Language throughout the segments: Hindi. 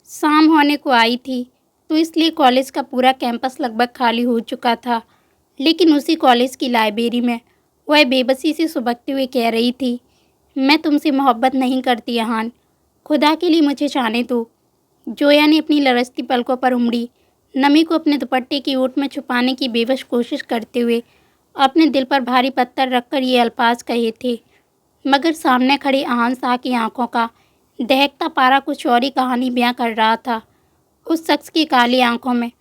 शाम होने को आई थी, तो इसलिए कॉलेज का पूरा कैंपस लगभग खाली हो चुका था। लेकिन उसी कॉलेज की लाइब्रेरी में वह बेबसी से सुबकते हुए कह रही थी, मैं तुमसे मोहब्बत नहीं करती अहान, खुदा के लिए मुझे जाने दो। जोया ने अपनी लरजती पलकों पर उंगली नमी को अपने दुपट्टे की ओट में छुपाने की बेवश कोशिश करते हुए अपने दिल पर भारी पत्थर रखकर ये अल्फाज कहे थे, मगर सामने खड़े अहान शाह की आंखों का दहकता पारा कुछ और ही कहानी बयां कर रहा था। उस शख्स की काली आंखों में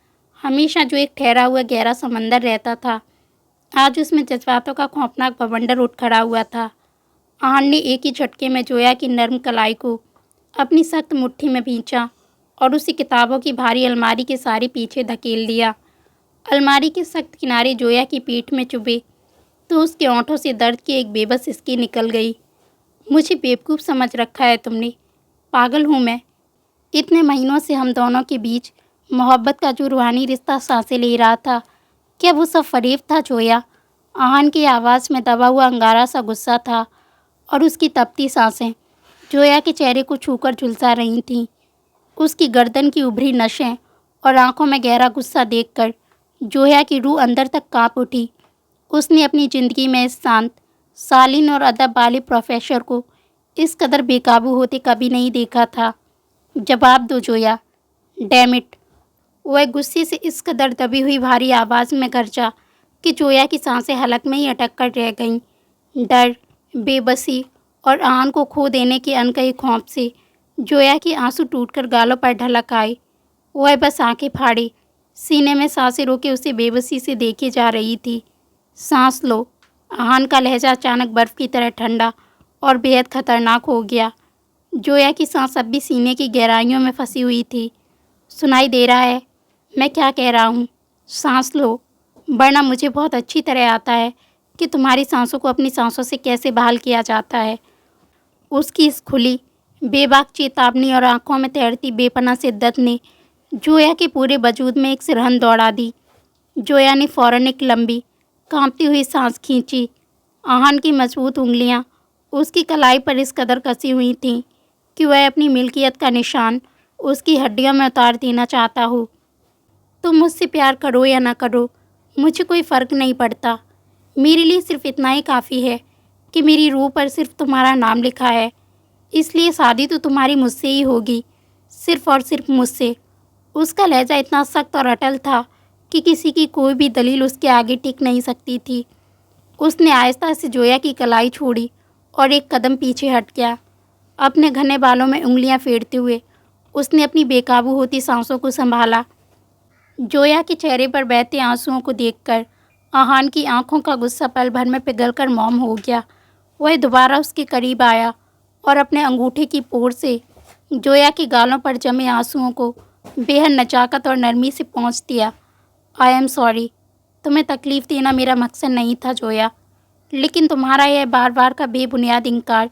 हमेशा जो एक ठहरा हुआ गहरा समंदर रहता था, आज उसमें जज्बातों का खौफनाक बवंडर उठ खड़ा हुआ था। अहान ने एक ही झटके में जोया की नर्म कलाई को अपनी सख्त मुट्ठी में भींचा और उसी किताबों की भारी अलमारी के सारे पीछे धकेल दिया। अलमारी के सख्त किनारे जोया की पीठ में चुभे तो उसके होंठों से दर्द की एक बेबस सिसकी निकल गई। मुझे बेवकूफ़ समझ रखा है तुमने, पागल हूँ मैं। इतने महीनों से हम दोनों के बीच मोहब्बत का जो रूहानी रिश्ता सांसें ले रहा था, क्या वो सब फरेब था जोया? आहान की आवाज़ में दबा हुआ अंगारा सा गुस्सा था और उसकी तपती सांसें जोया के चेहरे को छूकर झुलसा रही थीं। उसकी गर्दन की उभरी नसें और आंखों में गहरा गुस्सा देखकर जोया की रूह अंदर तक कांप उठी। उसने अपनी ज़िंदगी में इस शांत, शालीन और अदब वाले प्रोफेसर को इस कदर बेकाबू होते कभी नहीं देखा था। जवाब दो जोया, डैम इट। वह गुस्से से इस कदर दबी हुई भारी आवाज़ में गरजा कि जोया की सांसें हलक में ही अटक कर रह गईं। डर, बेबसी और आन को खो देने के अनकहे खौफ से जोया के आंसू टूटकर गालों पर ढलक आए। वह बस आंखें फाड़े सीने में सांसें रोके उसे बेबसी से देखे जा रही थी। सांस लो। आहान का लहजा अचानक बर्फ़ की तरह ठंडा और बेहद खतरनाक हो गया। जोया की सांस अब भी सीने की गहराइयों में फंसी हुई थी। सुनाई दे रहा है मैं क्या कह रहा हूँ? सांस लो, वरना मुझे बहुत अच्छी तरह आता है कि तुम्हारी सांसों को अपनी सांसों से कैसे बहाल किया जाता है। उसकी इस खुली बेबाक चेतावनी और आंखों में तैरती बेपनाह शिद्दत ने जोया के पूरे वजूद में एक सिरहन दौड़ा दी। जोया ने फौरन एक लंबी कांपती हुई सांस खींची। आहान की मजबूत उंगलियां उसकी कलाई पर इस कदर कसी हुई थीं कि वह अपनी मिल्कियत का निशान उसकी हड्डियों में उतार देना चाहता हो। तुम मुझसे प्यार करो या ना करो, मुझे कोई फ़र्क नहीं पड़ता। मेरे लिए सिर्फ इतना ही काफ़ी है कि मेरी रूह पर सिर्फ तुम्हारा नाम लिखा है, इसलिए शादी तो तुम्हारी मुझसे ही होगी, सिर्फ और सिर्फ मुझसे। उसका लहजा इतना सख्त और अटल था कि किसी की कोई भी दलील उसके आगे टिक नहीं सकती थी। उसने आहिस्ता से जोया की कलाई छोड़ी और एक कदम पीछे हट गया। अपने घने बालों में उंगलियां फेरते हुए उसने अपनी बेकाबू होती सांसों को संभाला। जोया के चेहरे पर बहते आंसुओं को देखकर आहान की आंखों का गुस्सा पल भर में पिघलकर मौन हो गया। वह दोबारा उसके करीब आया और अपने अंगूठे की पोर से जोया के गालों पर जमे आंसुओं को बेहद नजाकत और नरमी से पोंछ दिया। आई एम सॉरी, तुम्हें तकलीफ़ देना मेरा मकसद नहीं था जोया, लेकिन तुम्हारा यह बार बार का बेबुनियाद इनकार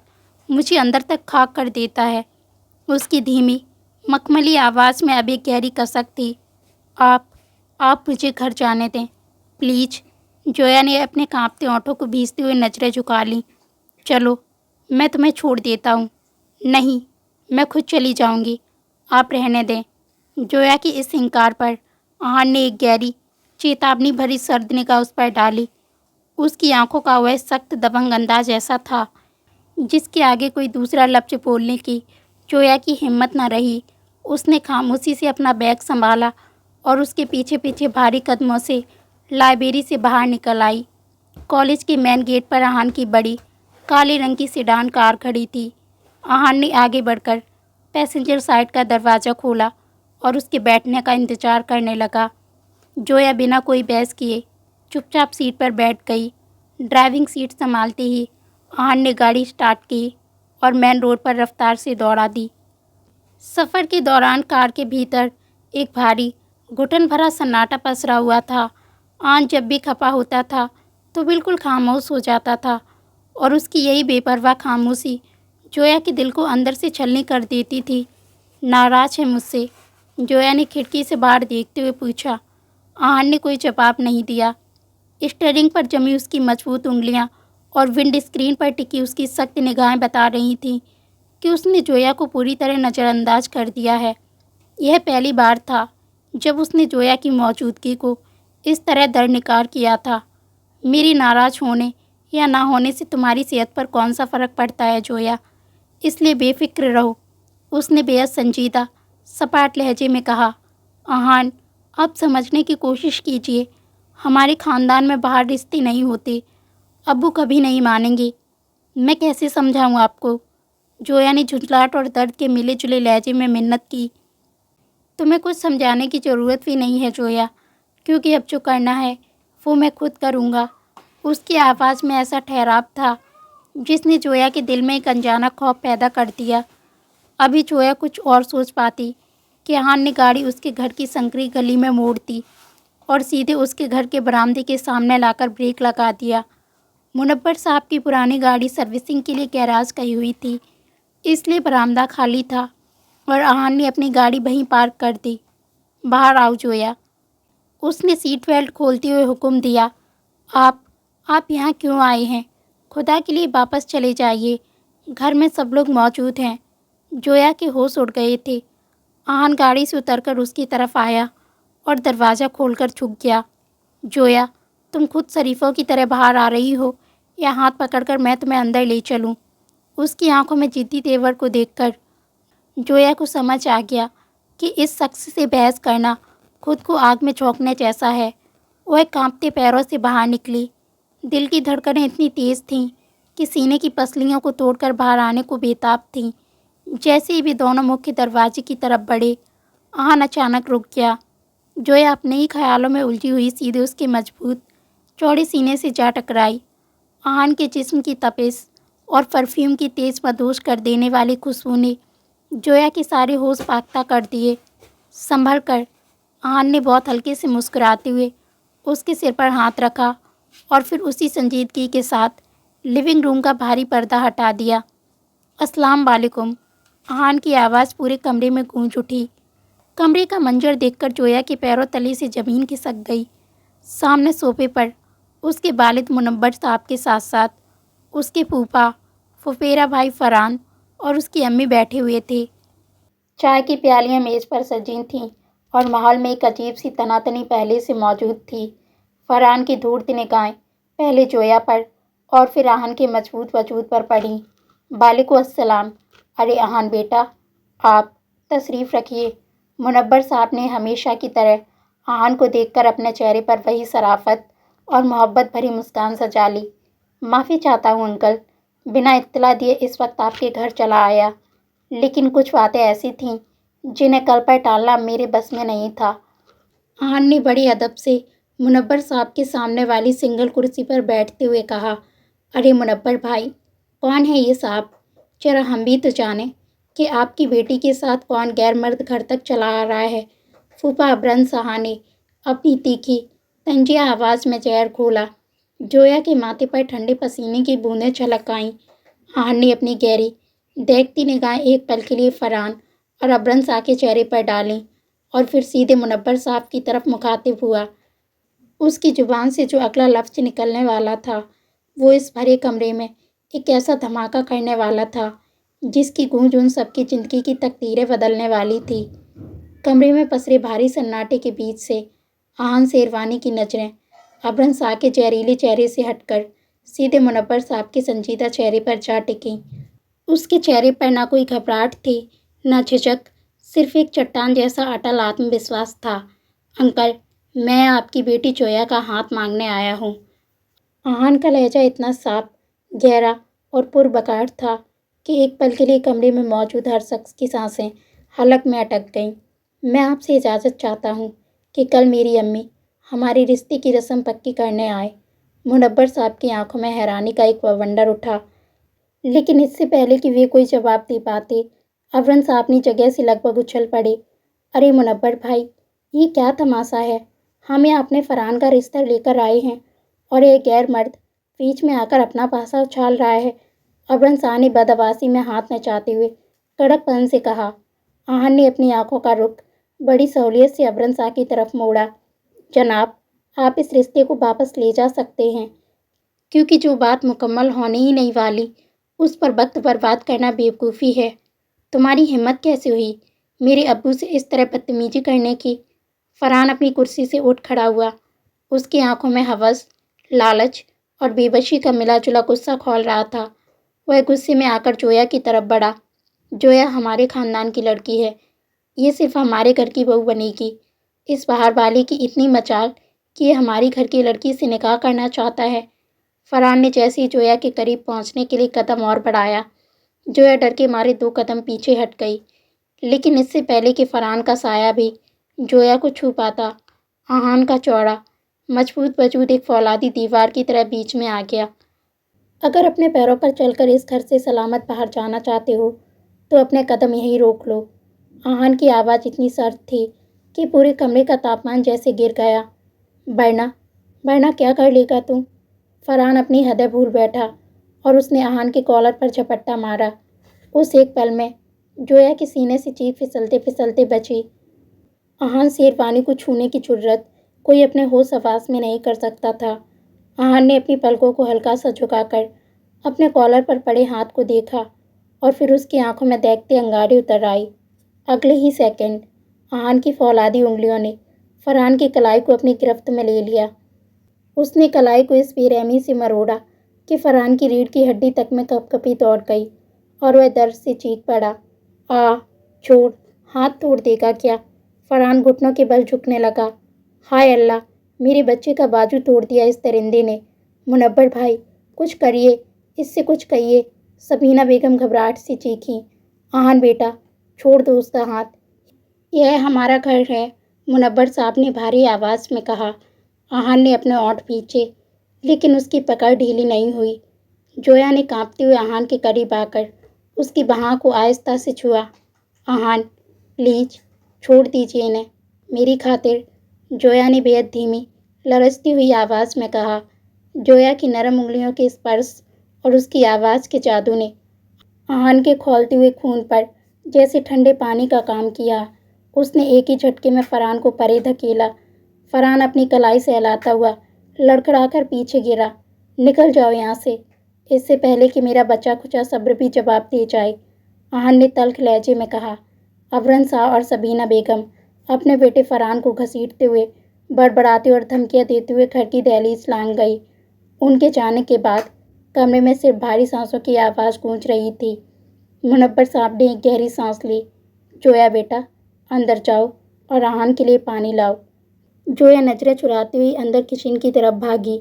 मुझे अंदर तक खाक कर देता है। उसकी धीमी मखमली आवाज़ में अब एक गहरी कसक थी। आप मुझे घर जाने दें प्लीज़। जोया ने अपने कांपते होंठों को भींचते हुए नजरें झुका लीं। चलो, मैं तुम्हें छोड़ देता हूँ। नहीं, मैं खुद चली जाऊँगी, आप रहने दें। जोया की इस इनकार पर आहान ने एक गहरी चेतावनी भरी सर्द निगाह उस पर डाली। उसकी आंखों का वह सख्त दबंग अंदाज ऐसा था जिसके आगे कोई दूसरा लफ्ज़ बोलने की जोया की हिम्मत न रही। उसने खामोशी से अपना बैग संभाला और उसके पीछे पीछे भारी कदमों से लाइब्रेरी से बाहर निकल आई। कॉलेज के मेन गेट पर आहान की बड़ी काले रंग की सेडान कार खड़ी थी। आहान ने आगे बढ़कर पैसेंजर साइड का दरवाज़ा खोला और उसके बैठने का इंतज़ार करने लगा। जोया बिना कोई बहस किए चुपचाप सीट पर बैठ गई। ड्राइविंग सीट संभालते ही आहान ने गाड़ी स्टार्ट की और मेन रोड पर रफ्तार से दौड़ा दी। सफ़र के दौरान कार के भीतर एक भारी घुटन भरा सन्नाटा पसरा हुआ था। आहान जब भी खपा होता था तो बिल्कुल खामोश हो जाता था और उसकी यही बेपरवाह खामोशी जोया के दिल को अंदर से छलनी कर देती थी। नाराज़ है मुझसे? जोया ने खिड़की से बाहर देखते हुए पूछा। आहान ने कोई जवाब नहीं दिया। स्टीयरिंग पर जमी उसकी मजबूत उंगलियां और विंड स्क्रीन पर टिकी उसकी सख्त निगाहें बता रही थीं कि उसने जोया को पूरी तरह नज़रअंदाज कर दिया है। यह पहली बार था जब उसने जोया की मौजूदगी को इस तरह दरनिकार किया था। मेरी नाराज़ होने या ना होने से तुम्हारी सेहत पर कौन सा फ़र्क पड़ता है जोया, इसलिए बेफिक्र रहो, उसने बेहद संजीदा सपाट लहजे में कहा। आहान, आप समझने की कोशिश कीजिए, हमारे ख़ानदान में बाहर रिश्ते नहीं होते, अब्बू कभी नहीं मानेंगे। मैं कैसे समझाऊं आपको? जोया ने झुंझलाहट और दर्द के मिले जुले लहजे में मिन्नत की। तुम्हें कुछ समझाने की ज़रूरत भी नहीं है जोया, क्योंकि अब जो करना है वो मैं खुद करूँगा। उसकी आवाज़ में ऐसा ठहराव था जिसने जोया के दिल में एक अनजाना खौफ पैदा कर दिया। अभी जोया कुछ और सोच पाती कि आहान ने गाड़ी उसके घर की संकरी गली में मोड़ दी और सीधे उसके घर के बरामदे के सामने लाकर ब्रेक लगा दिया। मुनव्वर साहब की पुरानी गाड़ी सर्विसिंग के लिए गैराज गई हुई थी, इसलिए बरामदा खाली था और आहान ने अपनी गाड़ी वहीं पार्क कर दी। बाहर आओ जोया, उसने सीट बेल्ट खोलते हुए हुक्म दिया। आप यहाँ क्यों आए हैं? खुदा के लिए वापस चले जाइए, घर में सब लोग मौजूद हैं। जोया के होश उड़ गए थे। आहान गाड़ी से उतरकर उसकी तरफ आया और दरवाज़ा खोलकर झुक गया। जोया, तुम खुद शरीफों की तरह बाहर आ रही हो या हाथ पकड़कर मैं तुम्हें अंदर ले चलूं? उसकी आंखों में जिद्दी तेवर को देखकर जोया को समझ आ गया कि इस शख्स से बहस करना खुद को आग में झोंकने जैसा है। वह कांपते पैरों से बाहर निकली। दिल की धड़कनें इतनी तेज़ थीं कि सीने की पसलियों को तोड़कर बाहर आने को बेताब थीं। जैसे ही वे दोनों मुख्य दरवाजे की तरफ बढ़े, आहान अचानक रुक गया। जोया अपने ही ख्यालों में उलझी हुई सीधे उसके मजबूत चौड़े सीने से जा टकराई। आहान के जिस्म की तपिश और परफ्यूम की तेज़ मदहोश कर देने वाली खुशबू ने जोया के सारे होश फाख्ता कर दिए। संभल कर, आहान ने बहुत हल्के से मुस्कुराते हुए उसके सिर पर हाथ रखा और फिर उसी संजीदगी के साथ लिविंग रूम का भारी पर्दा हटा दिया। अस्सलाम वालेकुम, आहान की आवाज़ पूरे कमरे में गूंज उठी। कमरे का मंजर देखकर जोया के पैरों तले से ज़मीन खिसक गई। सामने सोफे पर उसके वालिद मुनव्वर साहब के साथ साथ उसके फूफा, फुफेरा भाई फरहान और उसकी अम्मी बैठे हुए थे। चाय की प्यालियां मेज़ पर सजी थीं और माहौल में एक अजीब सी तनातनी पहले से मौजूद थी। फरहान की धूर्त निगाहें पहले जोया पर और फिर आहान के मजबूत वजूद पर पड़ी। वालेकुम अस्सलाम। अरे आहान बेटा, आप तशरीफ़ रखिए। मुनव्वर साहब ने हमेशा की तरह आहान को देखकर अपने चेहरे पर वही शराफत और मोहब्बत भरी मुस्कान सजा ली। माफ़ी चाहता हूँ अंकल, बिना इत्तला दिए इस वक्त आपके घर चला आया, लेकिन कुछ बातें ऐसी थीं जिन्हें कल पर टालना मेरे बस में नहीं था। आहान ने बड़े अदब से मुनव्वर साहब के सामने वाली सिंगल कुर्सी पर बैठते हुए कहा। अरे मुनव्वर भाई, कौन है ये साहब? जरा हम भी तो जाने कि आपकी बेटी के साथ कौन गैर मर्द घर तक चला आ रहा है। फूफा अबरन साहा ने अपनी तीखी तंजिया आवाज़ में जहर घोला। जोया के माथे पर ठंडे पसीने की बूंदें छलक आईं। आहान ने अपनी गहरी देखती निगाहें एक पल के लिए फरहान और अबरन साह के चेहरे पर डालीं और फिर सीधे मुनव्वर साहब की तरफ मुखातिब हुआ। उसकी ज़ुबान से जो अगला लफ्ज़ निकलने वाला था वो इस भरे कमरे में एक ऐसा धमाका करने वाला था जिसकी गूंज उन सबकी ज़िंदगी की तकदीरें बदलने वाली थी। कमरे में पसरे भारी सन्नाटे के बीच से आहान शेरवानी की नज़रें अबरन साह के जहरीले चेहरे से हटकर सीधे मुनव्वर साहब के संजीदा चेहरे पर जा टिकीं। उसके चेहरे पर ना कोई घबराहट थी, ना झिझक, सिर्फ एक चट्टान जैसा अटल आत्मविश्वास था। अंकल, मैं आपकी बेटी जोया का हाथ मांगने आया हूँ। आहान का लहजा इतना साफ, गहरा और पुरबकार था कि एक पल के लिए कमरे में मौजूद हर शख्स की सांसें हलक में अटक गईं। मैं आपसे इजाज़त चाहता हूँ कि कल मेरी अम्मी हमारे रिश्ते की रस्म पक्की करने आए। मुनव्वर साहब की आंखों में हैरानी का एक बवंडर उठा, लेकिन इससे पहले कि वे कोई जवाब दे पाते, अबरन साहब अपनी जगह से लगभग उछल पड़े। अरे मुनव्वर भाई, ये क्या तमाशा है? हम यहाँ अपने फरहान का रिश्ता लेकर आए हैं और एक गैर मर्द बीच में आकर अपना पासा उछाल रहा है। अबरन साह ने बदहवासी में हाथ नचाते हुए कड़कपन से कहा। आहान ने अपनी आंखों का रुख बड़ी सहूलियत से अबरन साह की तरफ मोड़ा। जनाब, आप इस रिश्ते को वापस ले जा सकते हैं, क्योंकि जो बात मुकम्मल होने ही नहीं वाली उस पर वक्त बर्बाद करना बेवकूफ़ी है। तुम्हारी हिम्मत कैसे हुई मेरे अब्बू से इस तरह बदतमीजी करने की। फरहान अपनी कुर्सी से उठ खड़ा हुआ। उसकी आंखों में हवस, लालच और बेबसी का मिला जुला गुस्सा खौल रहा था। वह गुस्से में आकर जोया की तरफ बढ़ा। जोया हमारे खानदान की लड़की है, ये सिर्फ हमारे घर की बहू बनेगी। इस बाहर वाले की इतनी मचाल कि ये हमारी घर की लड़की से निकाह करना चाहता है। फरहान ने जैसे ही जोया के करीब पहुंचने के लिए कदम और बढ़ाया, जोया डर के मारे 2 कदम पीछे हट गई। लेकिन इससे पहले कि फरहान का साया भी जोया को छू पाता, आहान का चौड़ा मजबूत वजूद एक फौलादी दीवार की तरह बीच में आ गया। अगर अपने पैरों पर चलकर इस घर से सलामत बाहर जाना चाहते हो तो अपने कदम यहीं रोक लो। आहान की आवाज़ इतनी सर्द थी कि पूरे कमरे का तापमान जैसे गिर गया। वरना वरना क्या कर लेगा तू? फरहान अपनी हदें भूल बैठा और उसने आहान के कॉलर पर झपट्टा मारा। उस एक पल में जोया के सीने से चीख फिसलते फिसलते बची। आहान शेरवानी को छूने की जुर्रत कोई अपने होश हवास में नहीं कर सकता था। आहान ने अपनी पलकों को हल्का सा झुकाकर अपने कॉलर पर पड़े हाथ को देखा और फिर उसकी आंखों में देखते अंगारे उतर आई। अगले ही सेकंड आहान की फौलादी उंगलियों ने फरहान की कलाई को अपनी गिरफ्त में ले लिया। उसने कलाई को इस बेरहमी से मरोड़ा कि फरहान की रीढ़ की हड्डी तक में कपकपी दौड़ गई और वह दर्द से चीख पड़ा। आ छोड़, हाथ तोड़ देगा क्या? फरहान घुटनों के बल झुकने लगा। हाय अल्लाह, मेरे बच्चे का बाजू तोड़ दिया इस दरिंदे ने। मुनव्वर भाई, कुछ करिए, इससे कुछ कहिए। सबीना बेगम घबराहट से चीखी। आहान बेटा, छोड़ दो उसका हाथ, यह हमारा घर है, मुनव्वर साहब ने भारी आवाज़ में कहा। आहान ने अपने ओंठ खींचे, लेकिन उसकी पकड़ ढीली नहीं हुई। जोया ने कांपते हुए आहान के करीब आकर उसकी बाह को आहिस्ता से छुआ। आहान, प्लीज छोड़ दीजिए इन्हें, मेरी खातिर, जोया ने बेहद धीमी लरजती हुई आवाज़ में कहा। जोया की नरम उंगलियों के स्पर्श और उसकी आवाज़ के जादू ने आहान के खौलते हुए खून पर जैसे ठंडे पानी का काम किया। उसने एक ही झटके में फरहान को परे धकेला। फरहान अपनी कलाई सहलाता हुआ लड़खड़ाकर पीछे गिरा। निकल जाओ यहाँ से, इससे पहले कि मेरा बचा खुचा सब्र भी जवाब दे जाए, आहान ने तल्ख लहजे में कहा। अवरन शाह और सबीना बेगम अपने बेटे फरहान को घसीटते हुए, बड़बड़ाते और धमकियाँ देते हुए घर की दहलीज लांघ गई। उनके जाने के बाद कमरे में सिर्फ भारी सांसों की आवाज़ गूंज रही थी। मुनव्वर साहब ने एक गहरी सांस ली। जोया बेटा, अंदर जाओ और आहान के लिए पानी लाओ। जोया नजरें चुराती हुई अंदर किचन की तरफ भागी।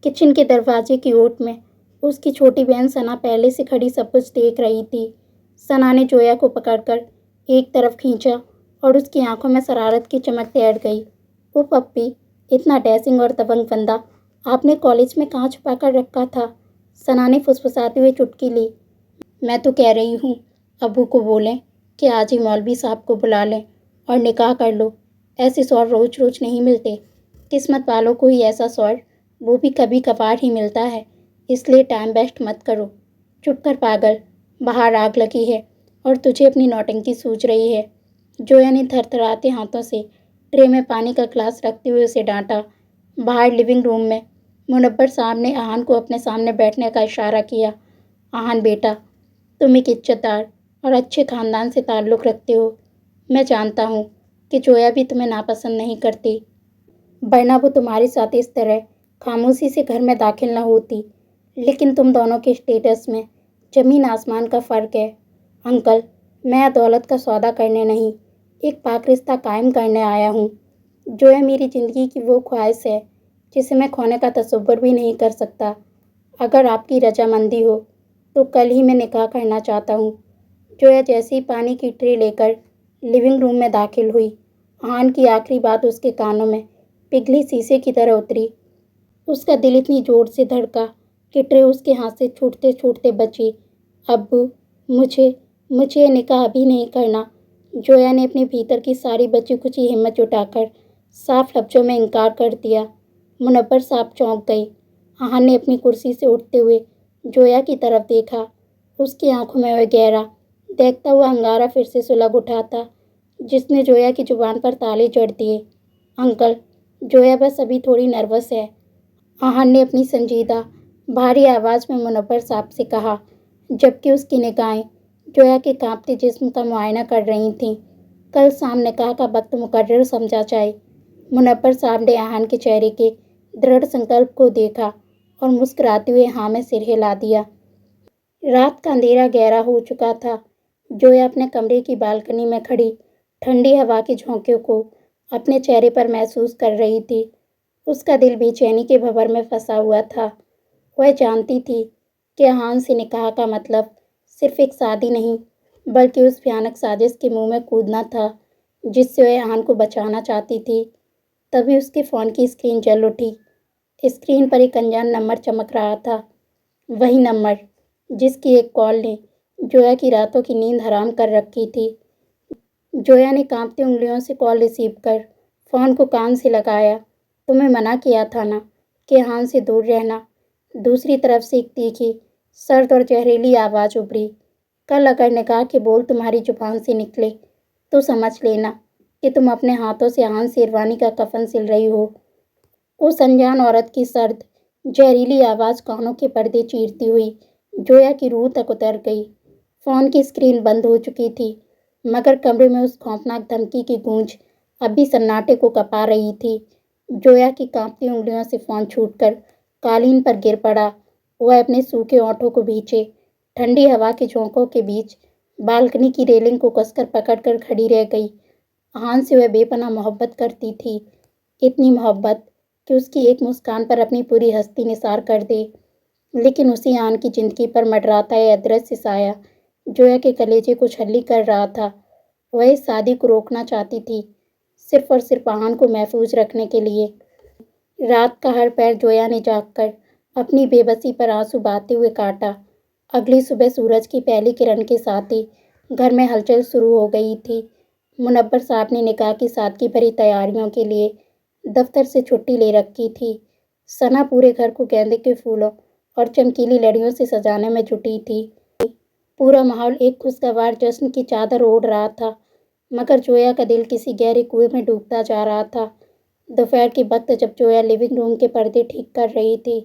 किचन के दरवाजे की ओट में उसकी छोटी बहन सना पहले से खड़ी सब कुछ देख रही थी। सना ने जोया को पकड़कर एक तरफ खींचा और उसकी आंखों में शरारत की चमक तैर गई। ओ पप्पी, इतना डैशिंग और दबंग बंदा आपने कॉलेज में कहाँ छुपा कर रखा था? सना ने फुसफुसाते हुए चुटकी ली। मैं तो कह रही हूँ अबू को बोलें कि आज ही मौलवी साहब को बुला लें और निकाह कर लो। ऐसे सौर रोज रोज नहीं मिलते, किस्मत वालों को ही ऐसा सौर, वो भी कभी कभार ही मिलता है, इसलिए टाइम वेस्ट मत करो। चुप कर पागल, बाहर आग लगी है और तुझे अपनी नौटंकी सूझ रही है। जोया ने थरथराते हाथों से ट्रे में पानी का गिलास रखते हुए उसे डांटा। बाहर लिविंग रूम में मुनव्वर साहब ने आहान को अपने सामने बैठने का इशारा किया। आहान बेटा, तुम एक इज्जतदार और अच्छे ख़ानदान से ताल्लुक़ रखते हो। मैं जानता हूँ कि जोया भी तुम्हें नापसंद नहीं करती, वरना वो तुम्हारे साथ इस तरह खामोशी से घर में दाखिल न होती। लेकिन तुम दोनों के स्टेटस में ज़मीन आसमान का फ़र्क है। अंकल, मैं दौलत का सौदा करने नहीं, एक पाक रिश्ता कायम करने आया हूँ। जोया मेरी ज़िंदगी की वो ख्वाहिश है जिसे मैं खोने का तसव्वुर भी नहीं कर सकता। अगर आपकी रजामंदी हो तो कल ही मैं निकाह करना चाहता हूँ। जोया जैसे ही पानी की ट्रे लेकर लिविंग रूम में दाखिल हुई, आहान की आखिरी बात उसके कानों में पिघली शीशे की तरह उतरी। उसका दिल इतनी ज़ोर से धड़का कि ट्रे उसके हाथ से छूटते छूटते बची। अब्बू, मुझे मुझे ये निकाह अभी नहीं करना। जोया ने अपने भीतर की सारी बची खुची हिम्मत जुटाकर साफ लफ्ज़ों में इनकार कर दिया। मुनव्वर साहब चौंक गई। आहान ने अपनी कुर्सी से उठते हुए जोया की तरफ देखा। उसकी आंखों में वह गहरा देखता हुआ अंगारा फिर से सुलग उठा था, जिसने जोया की जुबान पर ताले जड़ दिए। अंकल, जोया बस अभी थोड़ी नर्वस है, आहान ने अपनी संजीदा भारी आवाज़ में मुनव्वर साहब से कहा, जबकि उसकी निगाहें जोया के कांपते जिस्म का मुआयना कर रही थीं। कल शाम निकाह का वक्त मुकर्रर समझा जाए। मुनव्वर साहब ने आहान के चेहरे के दृढ़ संकल्प को देखा और मुस्कुराते हुए हाँ में सिर हिला दिया। रात का अंधेरा गहरा हो चुका था। जोया अपने कमरे की बालकनी में खड़ी ठंडी हवा के झोंके को अपने चेहरे पर महसूस कर रही थी। उसका दिल बेचैनी के भंवर में फंसा हुआ था। वह जानती थी कि आहान से निकाह का मतलब सिर्फ एक शादी नहीं, बल्कि उस भयानक साजिश के मुंह में कूदना था जिससे वह आहान को बचाना चाहती थी। तभी उसके फ़ोन की स्क्रीन जल उठी। स्क्रीन पर एक अनजान नंबर चमक रहा था, वही नंबर जिसकी एक कॉल ने जोया की रातों की नींद हराम कर रखी थी। जोया ने कांपती उंगलियों से कॉल रिसीव कर फ़ोन को कान से लगाया। तुम्हें मना किया था ना कि आहान से दूर रहना। दूसरी तरफ से एक तीखी, सर्द और जहरीली आवाज़ उभरी। कल अगर निकाह के बोल तुम्हारी जुबान से निकले तो समझ लेना कि तुम अपने हाथों से आहान शेरवानी का कफन सिल रही हो। उस अनजान औरत की सर्द, जहरीली आवाज़ कानों के पर्दे चीरती हुई जोया की रूह तक उतर गई। फ़ोन की स्क्रीन बंद हो चुकी थी, मगर कमरे में उस खौफनाक धमकी की गूंज अब भी सन्नाटे को कपा रही थी। जोया की कांपती उंगलियों से फ़ोन छूटकर कालीन पर गिर पड़ा। वह अपने सूखे होठों को भींचे ठंडी हवा के झोंकों के बीच बालकनी की रेलिंग को कसकर पकड़कर खड़ी रह गई। आहान से वह बेपनाह मोहब्बत करती थी, इतनी मोहब्बत कि उसकी एक मुस्कान पर अपनी पूरी हस्ती निसार कर दे। लेकिन उसी आहान की जिंदगी पर मंडराता यह अदृश्य साया जोया के कलेजे को छल्ली कर रहा था। वह इस शादी को रोकना चाहती थी, सिर्फ और सिर्फ आहान को महफूज रखने के लिए। रात का हर पैर जोया ने जागकर अपनी बेबसी पर आंसू बहाते हुए काटा। अगली सुबह सूरज की पहली किरण के साथ ही घर में हलचल शुरू हो गई थी। मुनव्वर साहब ने निकाह की सादगी भरी तैयारियों के लिए दफ्तर से छुट्टी ले रखी थी। सना पूरे घर को गेंदे के फूलों और चमकीली लड़ियों से सजाने में जुटी थी। पूरा माहौल एक खुशगवार जश्न की चादर ओढ़ रहा था, मगर जोया का दिल किसी गहरे कुएं में डूबता जा रहा था। दोपहर के वक्त जब जोया लिविंग रूम के पर्दे ठीक कर रही थी,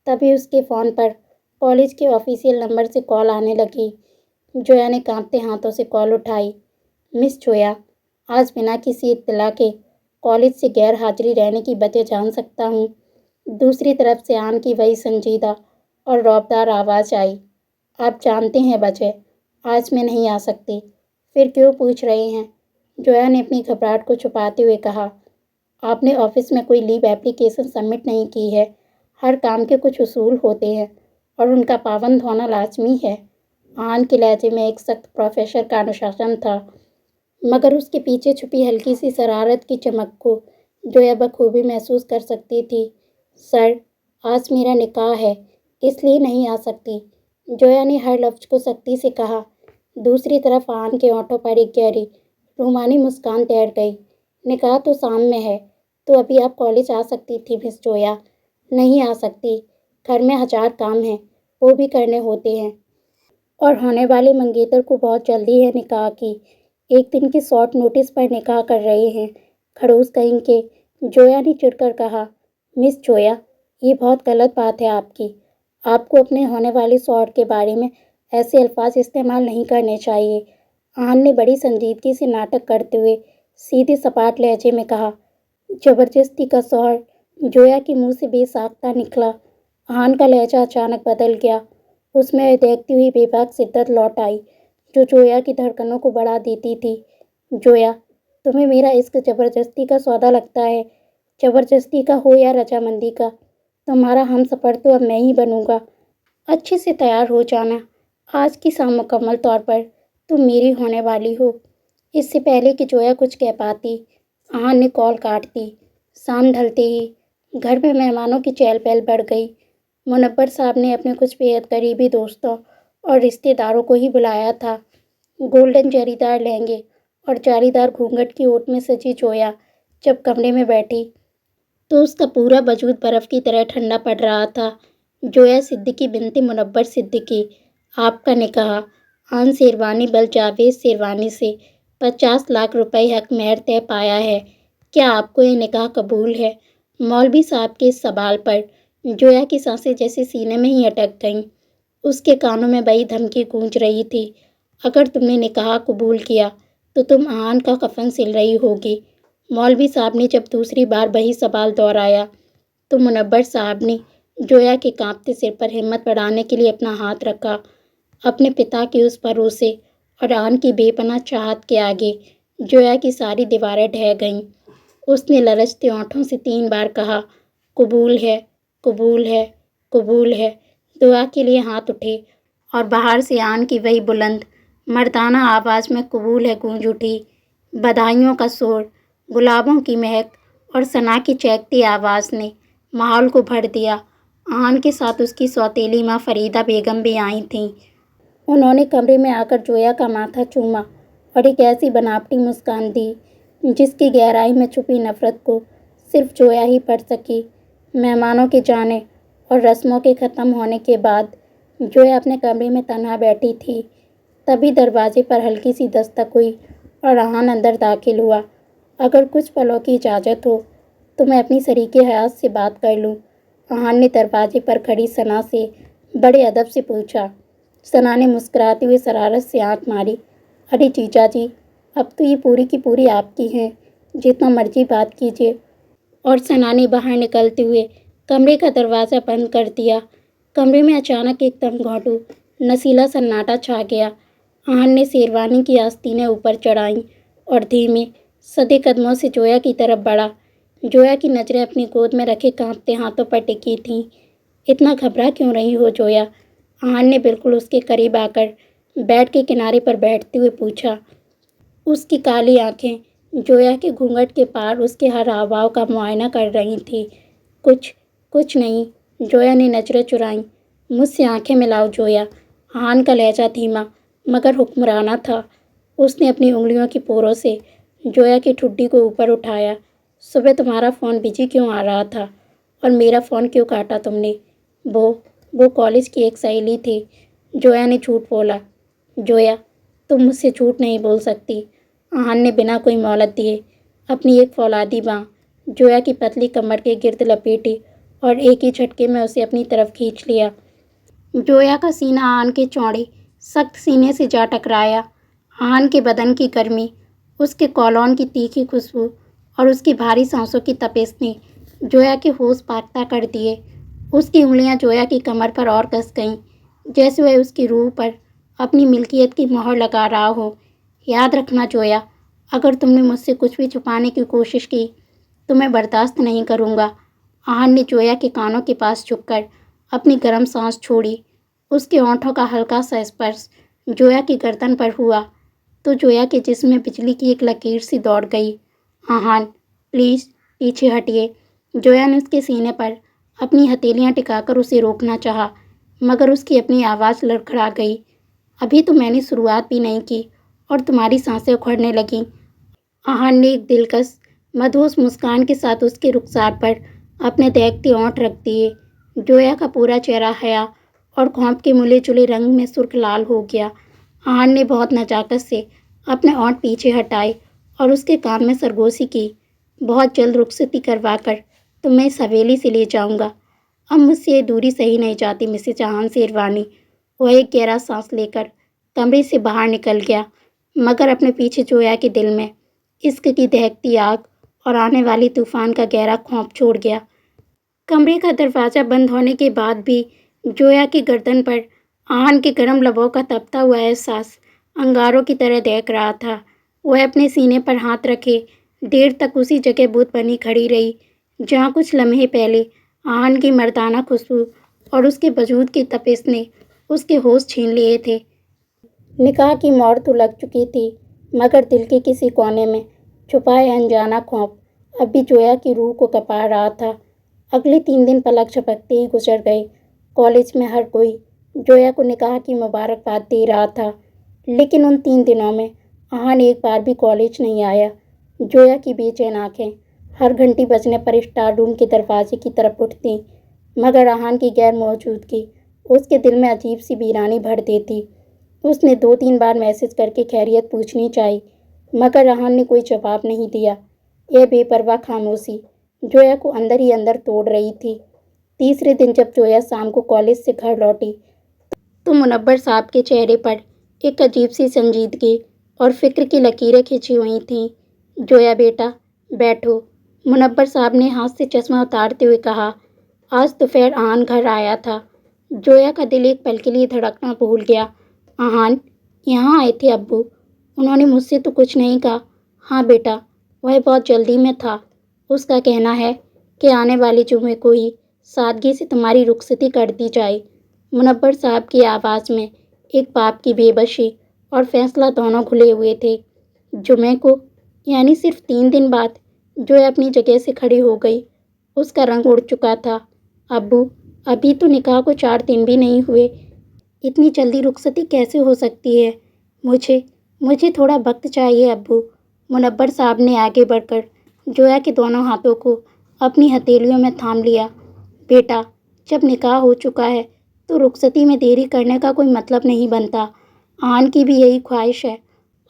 तभी उसके फ़ोन पर कॉलेज के ऑफिशियल नंबर से कॉल आने लगी। जोया ने कांपते हाथों से कॉल उठाई। मिस जोया, आज बिना किसी इत्तला के कॉलेज से गैर हाजिरी रहने की वजह जान सकता हूँ। दूसरी तरफ से आन की वही संजीदा और रौबदार आवाज़ आई। आप जानते हैं वजह, आज मैं नहीं आ सकती। फिर क्यों पूछ रहे हैं? जोया ने अपनी घबराहट को छुपाते हुए कहा। आपने ऑफिस में कोई लीव एप्लीकेशन सबमिट नहीं की है। हर काम के कुछ उसूल होते हैं और उनका पाबंद होना लाजमी है। आन के लहजे में एक सख्त प्रोफेसर का अनुशासन था, मगर उसके पीछे छुपी हल्की सी शरारत की चमक को जोया बखूबी महसूस कर सकती थी। सर, आज मेरा निकाह है, इसलिए नहीं आ सकती, जोया ने हर लफ्ज़ को सख्ती से कहा। दूसरी तरफ आन के होठों पर एक गहरी रूमानी मुस्कान तैर गई। निकाह तो शाम में है, तो अभी आप कॉलेज आ सकती थी मिस जोया। नहीं आ सकती, घर में 1000 काम हैं, वो भी करने होते हैं, और होने वाले मंगेतर को बहुत जल्दी है निकाह की। एक दिन की शॉर्ट नोटिस पर निकाह कर रहे हैं, खड़ूस कहीं के, जोया ने चिढ़कर कहा। मिस जोया, ये बहुत गलत बात है आपकी। आपको अपने होने वाले शॉर्ट के बारे में ऐसे अल्फाज इस्तेमाल नहीं करने चाहिए। आहान ने बड़ी संजीदगी से नाटक करते हुए सीधे सपाट लहजे में कहा। जबरदस्ती का शौहर जोया के मुंह से बेसाख्ता निकला। आहान का लहजा अचानक बदल गया। उसमें वह देखती हुई बेबाक शिद्दत लौट आई जो जोया की धड़कनों को बढ़ा देती थी। जोया, तुम्हें मेरा इश्क जबरदस्ती का सौदा लगता है? जबरदस्ती का हो या रजामंदी का, तुम्हारा हमसफ़र तो अब मैं ही बनूंगा। अच्छे से तैयार हो जाना, आज की शाम मुकम्मल तौर पर तुम मेरी होने वाली हो। इससे पहले कि जोया कुछ कह पाती, आहान ने कॉल काट दी। शाम ढलते ही घर में मेहमानों की चहल पहल बढ़ गई। मुनव्वर साहब ने अपने कुछ बेहद करीबी दोस्तों और रिश्तेदारों को ही बुलाया था। गोल्डन जरीदार लहंगे और जालीदार घूंघट की ओट में सजी जोया जब कमरे में बैठी तो उसका पूरा वजूद बर्फ़ की तरह ठंडा पड़ रहा था। जोया सिद्दीकी बिनते मुनव्वर सिद्दीकी, आपका निकाह आन शेरवानी बल जावेद शेरवानी से 50 लाख रुपए हक मेहर तय पाया है। क्या आपको ये निकाह कबूल है? मौलवी साहब के इस सवाल पर जोया की सांसें जैसे सीने में ही अटक गईं। उसके कानों में वही धमकी गूंज रही थी। अगर तुमने निकाह कबूल किया तो तुम आन का कफन सिल रही होगी। मौलवी साहब ने जब दूसरी बार वही सवाल दोहराया तो मुनव्वर साहब ने जोया के कांपते सिर पर हिम्मत बढ़ाने के लिए अपना हाथ रखा। अपने पिता के उस भरोसे और आन की बेपनाह चाहत के आगे जोया की सारी दीवारें ढह गईं। उसने लरजते होंठों से 3 बार कहा, कबूल है, कबूल है, कबूल है। दुआ के लिए हाथ उठे और बाहर से आन की वही बुलंद मर्दाना आवाज़ में कबूल है गूंज उठी। बधाइयों का शोर, गुलाबों की महक और सना की चहकती आवाज़ ने माहौल को भर दिया। आन के साथ उसकी सौतेली माँ फरीदा बेगम भी आई थीं। उन्होंने कमरे में आकर जोया का माथा चूमा और एक ऐसी बनावटी मुस्कान दी जिसकी गहराई में छुपी नफरत को सिर्फ जोया ही पढ़ सकी। मेहमानों के जाने और रस्मों के ख़त्म होने के बाद जोया अपने कमरे में तन्हा बैठी थी। तभी दरवाजे पर हल्की सी दस्तक हुई और रहान अंदर दाखिल हुआ। अगर कुछ पलों की इजाज़त हो तो मैं अपनी शरीके हयात से बात कर लूँ। रहान ने दरवाजे पर खड़ी सना से बड़े अदब से पूछा। सना ने मुस्कुराते हुए शरारत से आंख मारी। अरे जीजा जी, अब तो ये पूरी की पूरी आपकी हैं, जितना मर्जी बात कीजिए। और सना ने बाहर निकलते हुए कमरे का दरवाज़ा बंद कर दिया। कमरे में अचानक एकदम घोंटू नशीला सन्नाटा छा गया। आन ने शेरवानी की आस्तीनें ऊपर चढ़ाईं और धीमे सधे कदमों से जोया की तरफ बढ़ा। जोया की नज़रें अपनी गोद में रखे कांपते हाथों पर टिकी थीं। इतना घबरा क्यों रही हो जोया? आन ने बिल्कुल उसके करीब आकर बेड के किनारे पर बैठते हुए पूछा। उसकी काली आंखें जोया के घूंघट के पार उसके हर हाव-भाव का मुआयना कर रही थी। कुछ नहीं, जोया ने नजरें चुराईं। मुझसे आंखें मिलाओ जोया। हान का लहजा धीमा मगर हुक्मराना था। उसने अपनी उंगलियों की पोरों से जोया की ठुड्डी को ऊपर उठाया। सुबह तुम्हारा फ़ोन बिजी क्यों आ रहा था और मेरा फ़ोन क्यों काटा तुमने? वो कॉलेज की एक सहेली थी। जोया ने झूठ बोला। जोया, तुम मुझसे झूठ नहीं बोल सकती। आहान ने बिना कोई मोहलत दिए अपनी एक फौलादी बाँ जोया की पतली कमर के गिर्द लपेटी और एक ही झटके में उसे अपनी तरफ खींच लिया। जोया का सीना आहान के चौड़े सख्त सीने से जा टकराया। आहान के बदन की गर्मी, उसके कॉलोन की तीखी खुशबू और उसकी भारी सांसों की तपिश ने जोया के होश पाकता कर दिए। उसकी उंगलियां जोया की कमर पर और कस गईं, जैसे वह उसकी रूह पर अपनी मिल्कियत की मोहर लगा रहा हो। याद रखना जोया, अगर तुमने मुझसे कुछ भी छुपाने की कोशिश की तो मैं बर्दाश्त नहीं करूँगा। आहान ने जोया के कानों के पास झुककर अपनी गर्म सांस छोड़ी। उसके होंठों का हल्का सा स्पर्श जोया की गर्दन पर हुआ तो जोया के जिस्म में बिजली की एक लकीर सी दौड़ गई। आहान, प्लीज़ पीछे हटिए। जोया ने उसके सीने पर अपनी हथेलियां टिकाकर उसे रोकना चाहा, मगर उसकी अपनी आवाज़ लड़खड़ा गई। अभी तो मैंने शुरुआत भी नहीं की और तुम्हारी सांसें उखड़ने लगीं। आहान ने एक दिलकश मधुस मुस्कान के साथ उसके रुखसार पर अपने दहकते होंठ रख दिए। जोया का पूरा चेहरा हया और खौफ के मिले जुले रंग में सुर्ख लाल हो गया। आहान ने बहुत नजाकत से अपने होंठ पीछे हटाए और उसके कान में सरगोशी की। बहुत जल्द रुखसती करवाकर तुम्हें इस हवेली से ले जाऊंगा। अब मुझसे ये दूरी सही नहीं जाती मिसेज आहान शेरवानी। वह एक गहरा सांस लेकर कमरे से बाहर निकल गया, मगर अपने पीछे जोया के दिल में इश्क की दहकती आग और आने वाली तूफान का गहरा खौफ छोड़ गया। कमरे का दरवाज़ा बंद होने के बाद भी जोया की गर्दन पर आहान के गर्म लबों का तपता हुआ एहसास अंगारों की तरह दहक रहा था। वह अपने सीने पर हाथ रखे देर तक उसी जगह बुत बनी खड़ी रही जहाँ कुछ लम्हे पहले आहान की मर्दाना खुशबू और उसके वजूद की तपिश ने उसके होश छीन लिए थे। निकाह की मोहर तो लग चुकी थी, मगर दिल के किसी कोने में छुपाए अनजाना खौफ अब भी जोया की रूह को कपा रहा था। अगले 3 दिन पलक झपकते ही गुजर गए। कॉलेज में हर कोई जोया को निकाह की मुबारकबाद दे रहा था, लेकिन उन 3 दिनों में आहान एक बार भी कॉलेज नहीं आया। जोया की बेचैन आंखें हर घंटी बजने पर स्टार रूम के दरवाजे की तरफ उठती, मगर आहान की गैर मौजूदगी उसके दिल में अजीब सी वीरानी भर देती। उसने 2-3 बार मैसेज करके खैरियत पूछनी चाहिए, मगर आहान ने कोई जवाब नहीं दिया। यह बेपरवाह खामोशी जोया को अंदर ही अंदर तोड़ रही थी। तीसरे दिन जब जोया शाम को कॉलेज से घर लौटी तो मुनव्वर साहब के चेहरे पर एक अजीब सी संजीदगी और फिक्र की लकीरें खिंची हुई थीं। जोया बेटा, बैठो। मुनव्वर साहब ने हाथ से चश्मा उतारते हुए कहा। आज दोपहर आहान घर आया था। जोया का दिल एक पल के लिए धड़कना भूल गया। आहान यहाँ आए थे अब्बू? उन्होंने मुझसे तो कुछ नहीं कहा। हाँ बेटा, वह बहुत जल्दी में था। उसका कहना है कि आने वाले जुमे को ही सादगी से तुम्हारी रुखसती कर दी जाए। मुनव्वर साहब की आवाज़ में एक बाप की बेबसी और फैसला दोनों घुले हुए थे। जुमे को, यानी सिर्फ 3 दिन बाद। जोया अपनी जगह से खड़ी हो गई। उसका रंग उड़ चुका था। अब्बू, अभी तो निकाह को 4 दिन भी नहीं हुए। इतनी जल्दी रुखसती कैसे हो सकती है? मुझे मुझे थोड़ा वक्त चाहिए अब्बू। मुनव्वर साहब ने आगे बढ़कर जोया के दोनों हाथों को अपनी हथेलियों में थाम लिया। बेटा, जब निकाह हो चुका है तो रुखसती में देरी करने का कोई मतलब नहीं बनता। आन की भी यही ख्वाहिश है